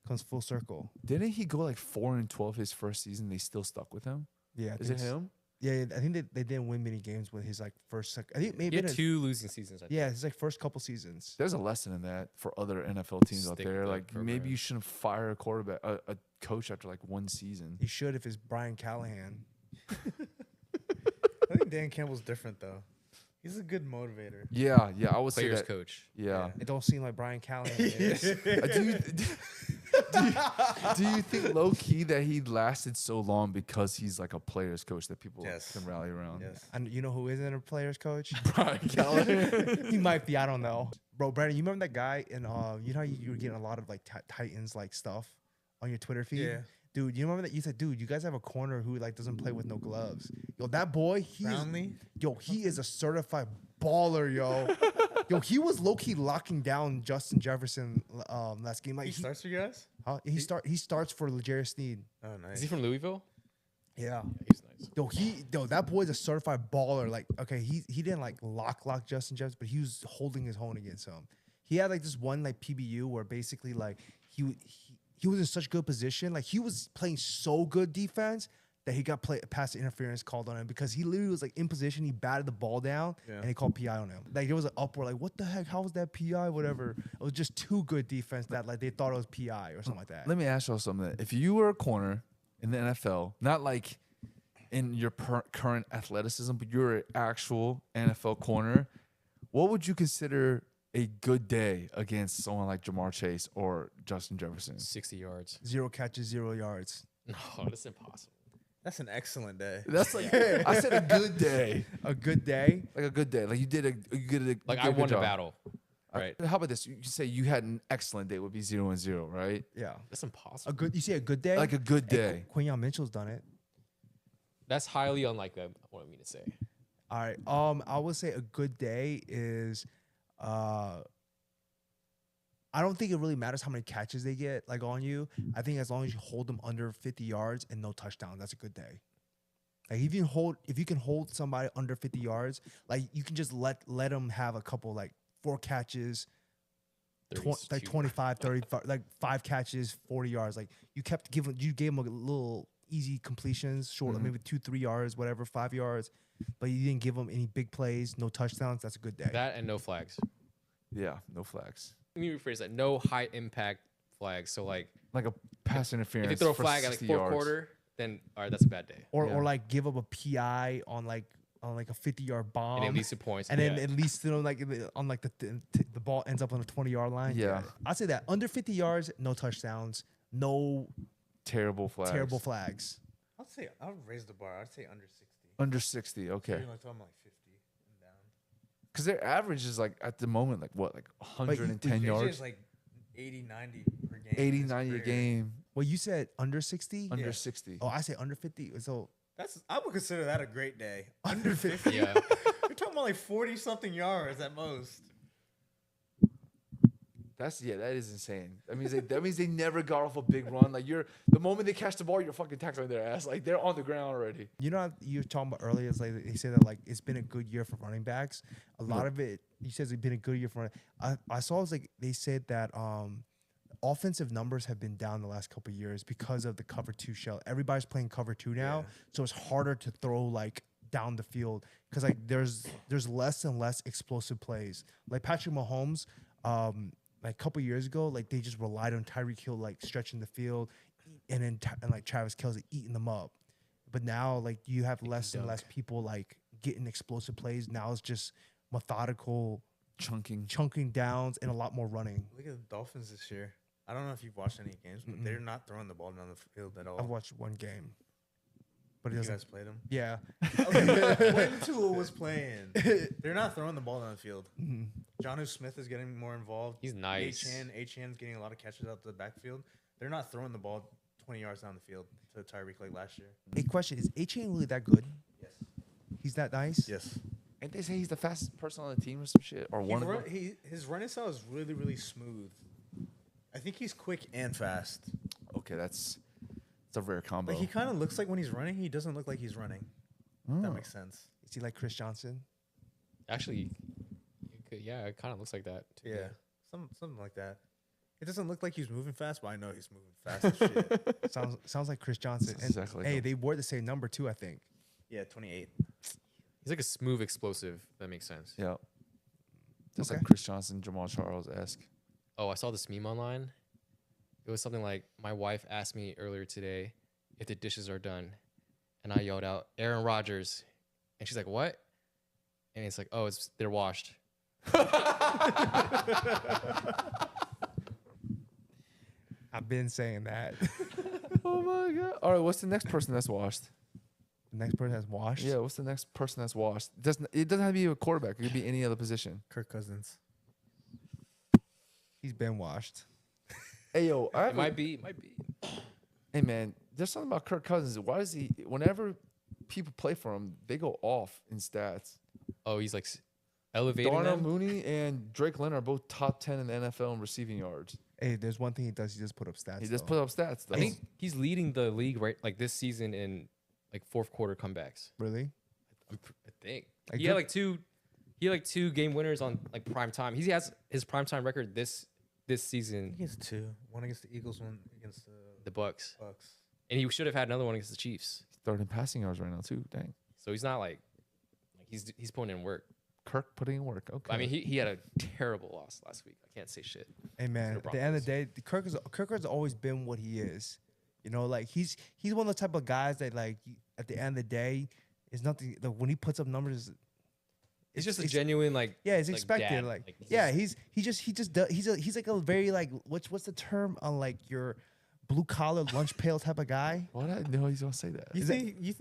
comes full circle. Didn't he go like 4-12 his first season? They still stuck with him. Yeah, Is it him? Yeah, I think they didn't win many games with his like first. I think maybe He had 2 losing seasons. I think. yeah, his like first couple seasons. There's a lesson in that for other NFL teams out Stick there. with that Like maybe program. you shouldn't fire a quarterback, a coach after like 1 season. He should if it's Brian Callahan. I think Dan Campbell's different though. He's a good motivator. Yeah, I would say Players that. coach. Yeah. It don't seem like Brian Callahan is. Do you think low key that he lasted so long because he's like a player's coach that people Yes. can rally around? Yes. And you know who isn't a player's coach? Brian Callahan. He might be. I don't know. Bro, Brandon, you remember that guy? And you know how you were getting a lot of like Titans like stuff on your Twitter feed. Yeah. Dude, you remember that? You said, dude, you guys have a corner who like doesn't play with no gloves. Yo, that boy, Brownlee? he is a certified baller, yo. Yo, he was low key locking down Justin Jefferson last game. Like He starts for you guys? huh? He starts for L'Jarius Sneed. Oh, nice. Is he from Louisville? Yeah. He's nice. That boy's a certified baller. Like, okay, he didn't like lock Justin Jefferson, but he was holding his own against him. He had like this one like PBU where basically like he was in such good position. Like he was playing so good defense that he got pass interference called on him because he literally was like in position. He batted the ball down and they called PI on him. Like there was an uproar. Like what the heck? How was that PI? Whatever. It was just too good defense that like they thought it was PI or something like that. Let me ask y'all something. If you were a corner in the NFL, not like in your current athleticism, but you're an actual NFL corner, what would you consider a good day against someone like Jamar Chase or Justin Jefferson? 60 yards. 0 catches, 0 yards. No, that's impossible. That's an excellent day. That's like I said a good day. A good day. Like a good day. Like you did a Like you I did a good won the job. battle. Right. How about this? You say you had an excellent day would be 0-0, right? Yeah. That's impossible. You say a good day? Like a good day. Quinyon Mitchell's done it. That's highly unlikely. What I mean to say. All right. I would say a good day is I don't think it really matters how many catches they get like on you. I think as long as you hold them under 50 yards and no touchdown, that's a good day. Like if you can hold somebody under 50 yards, like you can just let them have a couple like 4 catches, 25, 30, like 5 catches, 40 yards. Like you gave them a little easy completions, short, maybe 2-3 yards, whatever, 5 yards, but you didn't give them any big plays, no touchdowns. That's a good day. That and no flags. Yeah, no flags. Let me rephrase that. No high impact flags. So like Like a pass interference. if they throw a for flag at like 60 fourth yards. quarter, then all right, that's a bad day. Or like give up a PI on like a 50-yard bomb. And at least 2 points. And then yeah. at least like on like the ball ends up on the 20-yard line. Yeah. I'd say that under 50 yards, no touchdowns, no Terrible flags. terrible flags. I would raise the bar. I'd say under 60. Under 60, okay. You're like talking like 50 and down. Because their average is like at the moment, like what, like 110 JJ yards? is like 80, 90 per game. 80, in his 90 a career. game. Well, you said under 60? Under Yeah. 60. Oh, I say under 50. So I would consider that a great day. Under 50. Yeah. You're talking about like 40 something yards at most. That is insane. That means they never got off a big run. Like the moment they catch the ball, you're fucking tackling their ass. Like they're on the ground already. you know you were talking about earlier, it's like they said that like it's been a good year for running backs. A lot of it, you said it's been a good year for I saw it's like they said that offensive numbers have been down the last couple of years because of the cover 2 shell. Everybody's playing cover 2 now, so it's harder to throw like down the field because like there's less and less explosive plays. Like Patrick Mahomes, like a couple years ago, like they just relied on Tyreek Hill like stretching the field, and then like Travis Kelce eating them up. But now like you have less and less people like getting explosive plays. Now it's just methodical chunking downs and a lot more running. Look at the Dolphins this year. I don't know if you've watched any games, but they're not throwing the ball down the field at all. I've watched one game, but it You doesn't. guys played them? Yeah, Okay, when Tua was playing, they're not throwing the ball down the field. Jonnu Smith is getting more involved. He's nice. Achan's getting a lot of catches out the backfield. They're not throwing the ball 20 yards down the field to Tyreek like last year. a question is A-Chain really that good? Yes. He's that nice? Yes. And they say he's the fastest person on the team or some shit. Or one of them. His running style is really, really smooth. I think he's quick and fast. Okay, it's a rare combo. Like he kind of looks like when he's running, he doesn't look like he's running. If that makes sense. Is he like Chris Johnson? Actually, yeah, it kind of looks like that. Too. Yeah. Something like that. It doesn't look like he's moving fast, but I know he's moving fast as shit. Sounds like Chris Johnson. Sounds And, exactly like hey, him. they wore the same number too, I think. Yeah, 28. He's like a smooth explosive. If that makes sense. Yeah. Just Okay. like Chris Johnson, Jamal Charles-esque. Oh, I saw this meme online. It was something like, my wife asked me earlier today if the dishes are done. And I yelled out, Aaron Rodgers. And she's like, what? And it's like, oh, they're washed. I've been saying that. Oh my god! All right, what's the next person that's washed? The next person has washed. Yeah, what's the next person that's washed? It doesn't have to be a quarterback. It could be any other position. Kirk Cousins. He's been washed. Hey yo, It might be. Hey man, there's something about Kirk Cousins. Why does he? Whenever people play for him, they go off in stats. Oh, he's like elevating Darnell them. Mooney and Drake Leonard are both top 10 in the NFL in receiving yards. Hey, there's one thing he does. He just put up stats. He just though. put up stats. Though. I think he's leading the league right like this season in like fourth quarter comebacks. Really? I think Like he had like two game winners on like prime time. He has his prime time record this season. He has 2. One against the Eagles, one against The Bucks, Bucks. and he should have had another one against the Chiefs. he's third in passing yards right now too. Dang, So he's not like he's putting in work. Kirk putting in work. Okay, I mean, he had a terrible loss last week. I can't say shit. Hey man, To the at the end of the day, Kirk has always been what he is. You know, like he's one of the type of guys that like at the end of the day is nothing. When he puts up numbers, He's just a genuine yeah, it's like expected. dad. Like, he's yeah, just- he just does. He's like a very like what's the term on like your blue collar lunch pail type of guy. What? I know he's gonna say that. You think he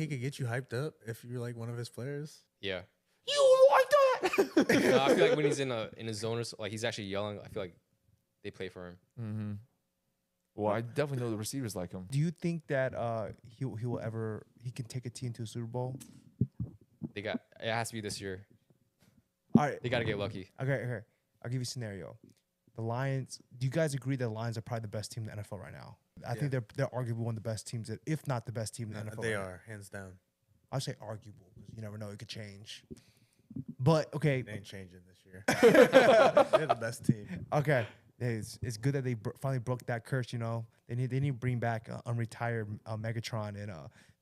could get you hyped up if you're like one of his players? yeah. You like that? No, I feel like when he's in a zone or so, like he's actually yelling, I feel like they play for him. Mm-hmm. Well, I definitely know the receivers like him. Do you think that he can take a team to a Super Bowl? It has to be this year. All right, They got to get lucky. okay. I'll give you a scenario. The Lions. Do you guys agree that the Lions are probably the best team in the NFL right now? I think they're arguably one of the best teams, if not the best team in the NFL. They right are hands down. I'll say arguable because you never know; it could change. But okay, They ain't changing this year. They're the best team. okay. It's good that they finally broke that curse. You know, they need to bring back unretired Megatron and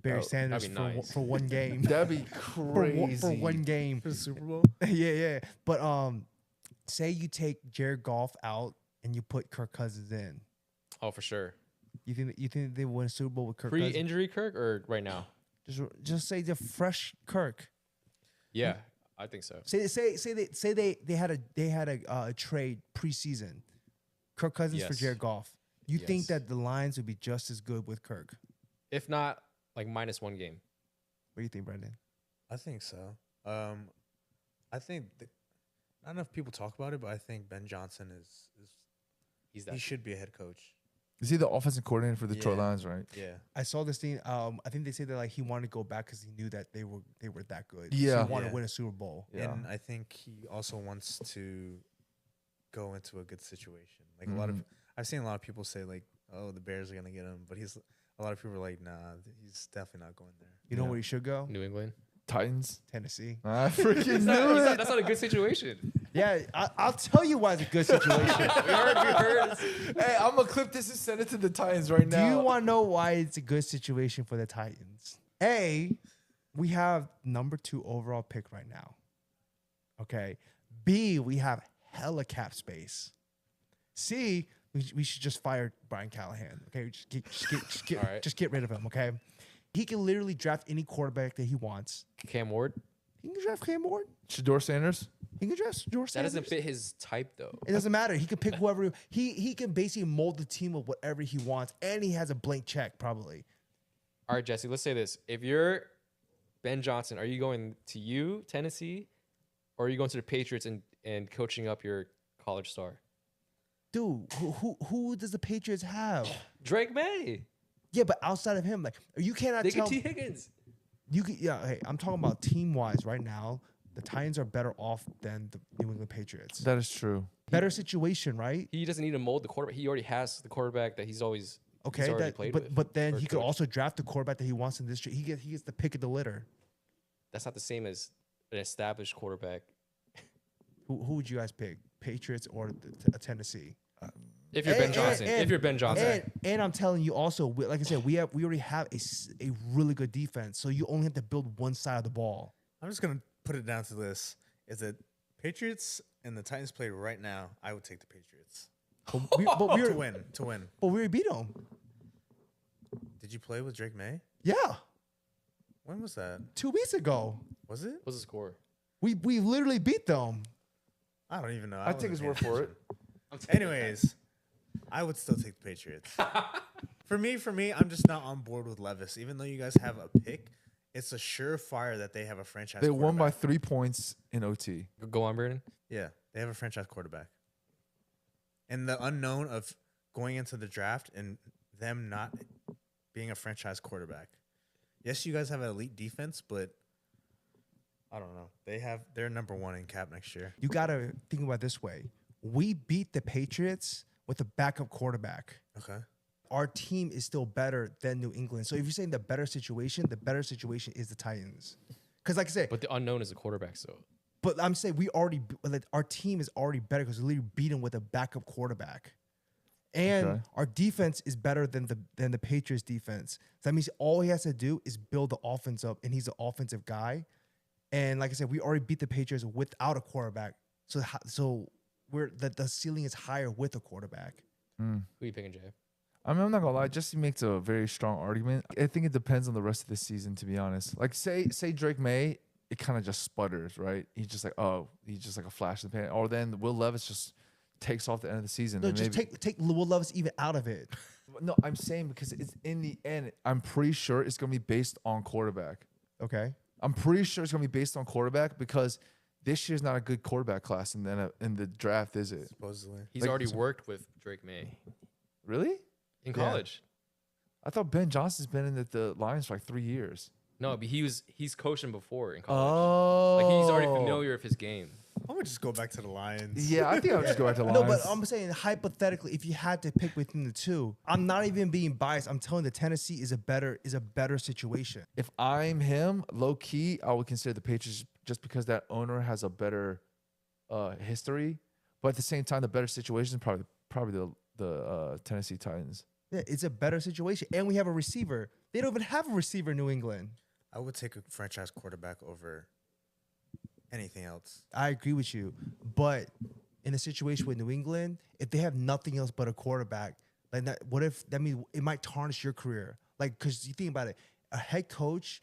Barry Sanders that'd be nice. for one game. That'd be crazy. for one game. For the Super Bowl? yeah. But say you take Jared Goff out and you put Kirk Cousins in. Oh, for sure. You think they win a Super Bowl with Kirk Cousins? Pre-injury Kirk or right now? Just say the fresh Kirk. Yeah, I think so. Say they had a trade preseason. Kirk Cousins for Yes. Jared Goff. You think Yes. that the Lions would be just as good with Kirk? If not, like -1 game. What do you think, Brendan? I think so. I think not enough people talk about it, but I think Ben Johnson is He's he that. should be a head coach. Is he the offensive coordinator for the Detroit Yeah. Lions, right? Yeah. I saw this thing. I think they said that like he wanted to go back because he knew that they were that good. Yeah. so he wanted Yeah. to win a Super Bowl. Yeah. And I think he also wants to go into a good situation. Like a lot of I've seen a lot of people say like, "Oh, the Bears are gonna get him," but a lot of people are like, "Nah, he's definitely not going there." You know where he should go? New England. Titans. Tennessee. I freaking That's knew not, it. that's not a good situation. Yeah, I'll tell you why it's a good situation. we heard. Hey, I'm gonna clip this and send it to the Titans right Do now. you want to know why it's a good situation for the Titans? A, we have number 2 overall pick right now. Okay. B, we have hella cap space. C, we should just fire Brian Callahan. Okay, All right. just get rid of him. Okay, he can literally draft any quarterback that he wants. Cam Ward. He can draft Cam Ward. Shador Sanders? He can draft George That Sanders. doesn't fit his type though. It doesn't matter. He can pick whoever he can basically mold the team of whatever he wants, and he has a blank check probably. All right, Jesse. Let's say this: if you're Ben Johnson, are you going to Tennessee, or are you going to the Patriots and coaching up your college star? Dude, who does the Patriots have? Drake May. Yeah, but outside of him, like you cannot They tell. get T. Higgins. You could, yeah. Hey, I'm talking about team wise right now. The Titans are better off than the New England Patriots. That is true. Better situation, right? He doesn't need to mold the quarterback. He already has the quarterback that he's already played with. but then or he could coached. also draft the quarterback that he wants in this. He gets the pick of the litter. That's not the same as an established quarterback. Who would you guys pick? Patriots or Tennessee? If you're Ben Johnson. If you're Ben Johnson. And I'm telling you also, like I said, we already have a really good defense. So you only have to build one side of the ball. I'm just gonna put it down to this: is it Patriots and the Titans play right now? I would take the Patriots to win. But we already beat them. Did you play with Drake May? Yeah, When was that? 2 weeks ago. Was it? What's the score? We literally beat them. I don't even know. I take his word for it. Anyways, I would still take the Patriots. For me, I'm just not on board with Levis. Even though you guys have a pick, it's a surefire that they have a franchise. They won by quarterback. 3 points in OT. Go on, Brandon. Yeah, they have a franchise quarterback. And the unknown of going into the draft and them not being a franchise quarterback. Yes, you guys have an elite defense, but I don't know. They're number 1 in cap next year. You got to think about it this way. We beat the Patriots with a backup quarterback. Okay. Our team is still better than New England. So if you're saying the better situation is the Titans. Because like I said, But the unknown is the quarterback, so. but I'm saying our team is already better because we literally beat them with a backup quarterback. And Okay. our defense is better than the Patriots defense. So that means all he has to do is build the offense up, and he's an offensive guy. And like I said, we already beat the Patriots without a quarterback. So the ceiling is higher with a quarterback. Who you picking, Jay? I mean, I'm not gonna lie. Jesse makes a very strong argument. I think it depends on the rest of the season, to be honest. Like, say Drake May it kind of just sputters, right? He's just like a flash in the pan. Or then Will Levis just takes off the end of the season. No, and just maybe, take Will Levis even out of it. no, I'm saying because it's in the end, I'm pretty sure it's going to be based on quarterback. Okay. I'm pretty sure it's going to be based on quarterback because this year's not a good quarterback class in the draft, is it? Supposedly. He's Like- already worked with Drake May Really? in Yeah. college. I thought Ben Johnson's been in the Lions for like 3 years. No, but he's coached him before in college. Oh. Like he's already familiar with his game. I'm gonna just go back to the Lions. Yeah, I think I'll just go back to Lions. No, but I'm saying hypothetically, if you had to pick between the two, I'm not even being biased. I'm telling you, Tennessee is a better situation. If I'm him, low key, I would consider the Patriots just because that owner has a better history. But at the same time, the better situation is probably the Tennessee Titans. Yeah, it's a better situation, and we have a receiver. They don't even have a receiver in New England. I would take a franchise quarterback over anything else. I agree with you, but in a situation with New England, if they have nothing else but a quarterback, like that, what if that means it might tarnish your career? Like, because you think about it, a head coach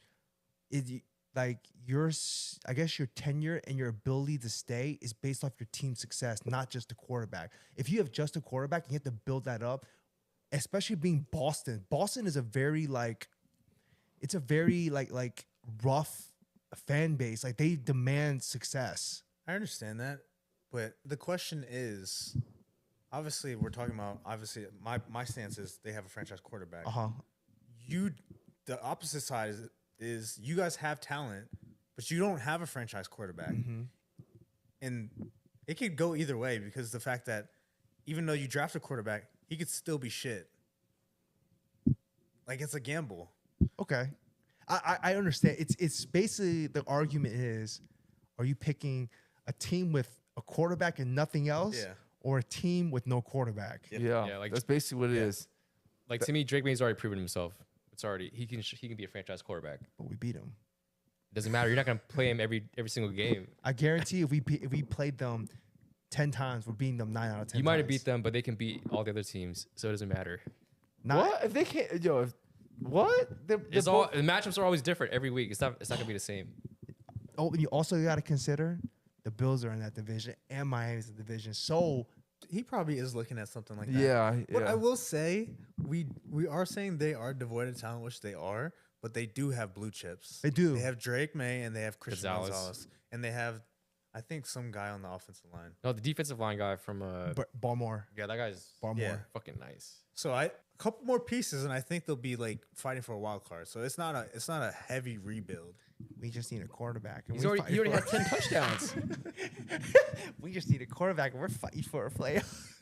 is like I guess your tenure and your ability to stay is based off your team's success, not just the quarterback. If you have just a quarterback, you have to build that up, especially being Boston. Boston is a very it's a very rough fan base. Like they demand success. I understand that, but the question is, obviously, we're talking about my stance is they have a franchise quarterback. The opposite side is you guys have talent, but you don't have a franchise quarterback, and it could go either way because the fact that even though you draft a quarterback, he could still be shit. Like it's a gamble. Okay. I understand. It's basically the argument is, are you picking a team with a quarterback and nothing else, or a team with no quarterback? Yeah, like- that's basically what it is. Like to me, Drake May's already proven himself. It's already he can be a franchise quarterback. But we beat them. Doesn't matter. You're not gonna play him every single game. I guarantee if we played them 10 times, we're beating them 9 out of 10. You might have beat them, but they can beat all the other teams, so it doesn't matter. What if they can't? What? The matchups are always different every week. It's not gonna be the same. Oh, and you also got to consider the Bills are in that division and Miami's in the division. So He probably is looking at something like that. Yeah, But yeah. I will say we are saying they are devoid of talent, which they are, but they do have blue chips. They do. They have Drake May and they have Christian Gonzalez. Gonzalez. And they have, I think, some guy on the offensive line. No, the defensive line guy from Baltimore. yeah, that guy's Baltimore. Yeah. fucking nice. So a couple more pieces, and I think they'll be like fighting for a wild card. So it's not a heavy rebuild. We just need a quarterback. And He already had 10 touchdowns. We just need a quarterback, and we're fighting for a playoff.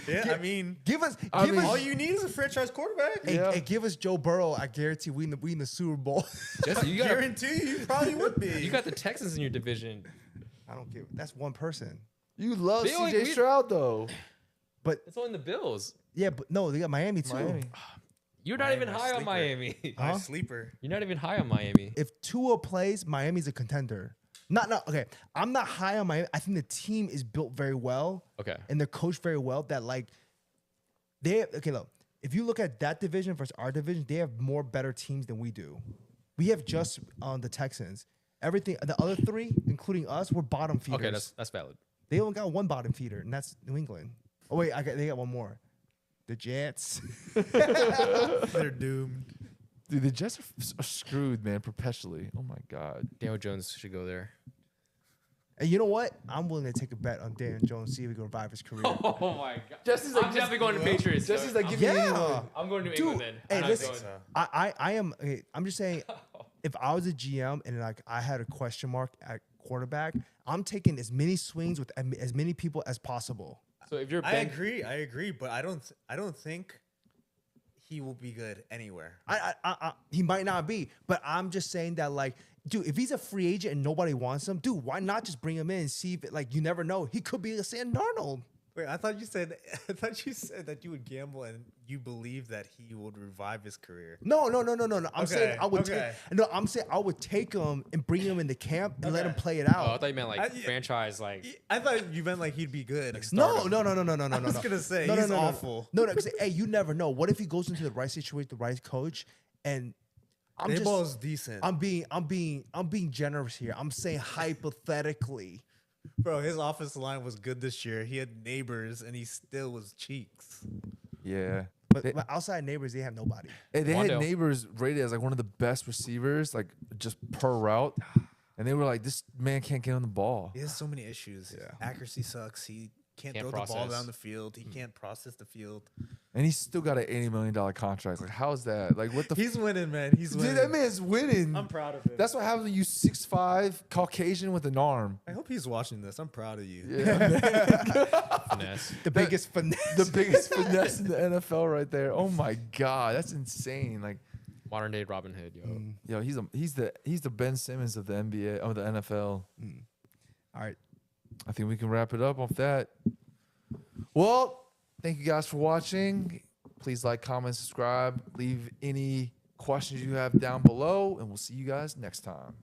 Yeah, I mean, Give us, all you need is a franchise quarterback. hey, give us Joe Burrow. I guarantee we in the Super Bowl. Jesse, you got Guarantee you probably would be. you got the Texans in your division. I don't give. That's one person. You love They only- CJ we- Stroud though. But It's only the Bills. yeah, but no, they got Miami too. Miami. You're not Miami, even my high on sleeper. Miami. My Huh? sleeper. You're not even high on Miami. If Tua plays, Miami's a contender. Not okay. I'm not high on Miami. I think the team is built very well. Okay. And they're coached very well. That look, if you look at that division versus our division, they have more better teams than we do. We have just the Texans. Everything, the other three, including us, we're bottom feeders. Okay, that's valid. They only got one bottom feeder, and that's New England. Oh wait, they got one more. The Jets. They're doomed. Dude, the Jets are screwed, man, perpetually. Oh my god. Daniel Jones should go there. And you know what? I'm willing to take a bet on Dan Jones, see if he can revive his career. Oh my god. Jesse's I'm definitely going to Patriots. Jesse's like, I'm, give me anyone. Yeah. I'm going to New Dude, England then. hey, I'm not listen, going- I am. Okay, I'm just saying, if I was a GM and like I had a question mark at quarterback, I'm taking as many swings with as many people as possible. So if you're I Ben, agree, but I don't think he will be good anywhere. He might not be, but I'm just saying that like, dude, if he's a free agent and nobody wants him, dude, why not just bring him in and see if you never know, he could be a Sam Darnold. Wait, I thought you said that you would gamble and you believe that he would revive his career. No. I'm saying Okay, I would okay. I'm saying I would take him and bring him into camp and let him play it oh, I out. thought you meant like I- franchise, like I thought you meant like he'd be good. No. I was gonna say, he's awful. No, because hey, you never know. What if he goes into the right situation, the right coach, and I'm Dayball just is decent. I'm being generous here. I'm saying hypothetically. Bro, his offensive line was good this year. He had neighbors, and he still was cheeks. Yeah. But outside neighbors, they have nobody. Hey, they had Wandale. neighbors rated as like one of the best receivers, like just per route. And they were like, this man can't get on the ball. He has so many issues. Yeah. Accuracy sucks. He can't Can't throw the ball process. down the field. He can't process the field. And he's still got an $80 million contract. Like, how's that? Like, what the He's winning, man. He's winning. Dude, that man's winning. I'm proud of him. That's what happens when you 6'5", Caucasian with an arm. I hope he's watching this. I'm proud of you. Finesse. The biggest finesse. The biggest finesse in the NFL right there. Oh my God, that's insane. Like, Modern day Robin Hood, yo. yo, he's the Ben Simmons of the NBA, of the NFL. All right. I think we can wrap it up off that. Well, thank you guys for watching. Please like, comment, subscribe. Leave any questions you have down below, and we'll see you guys next time.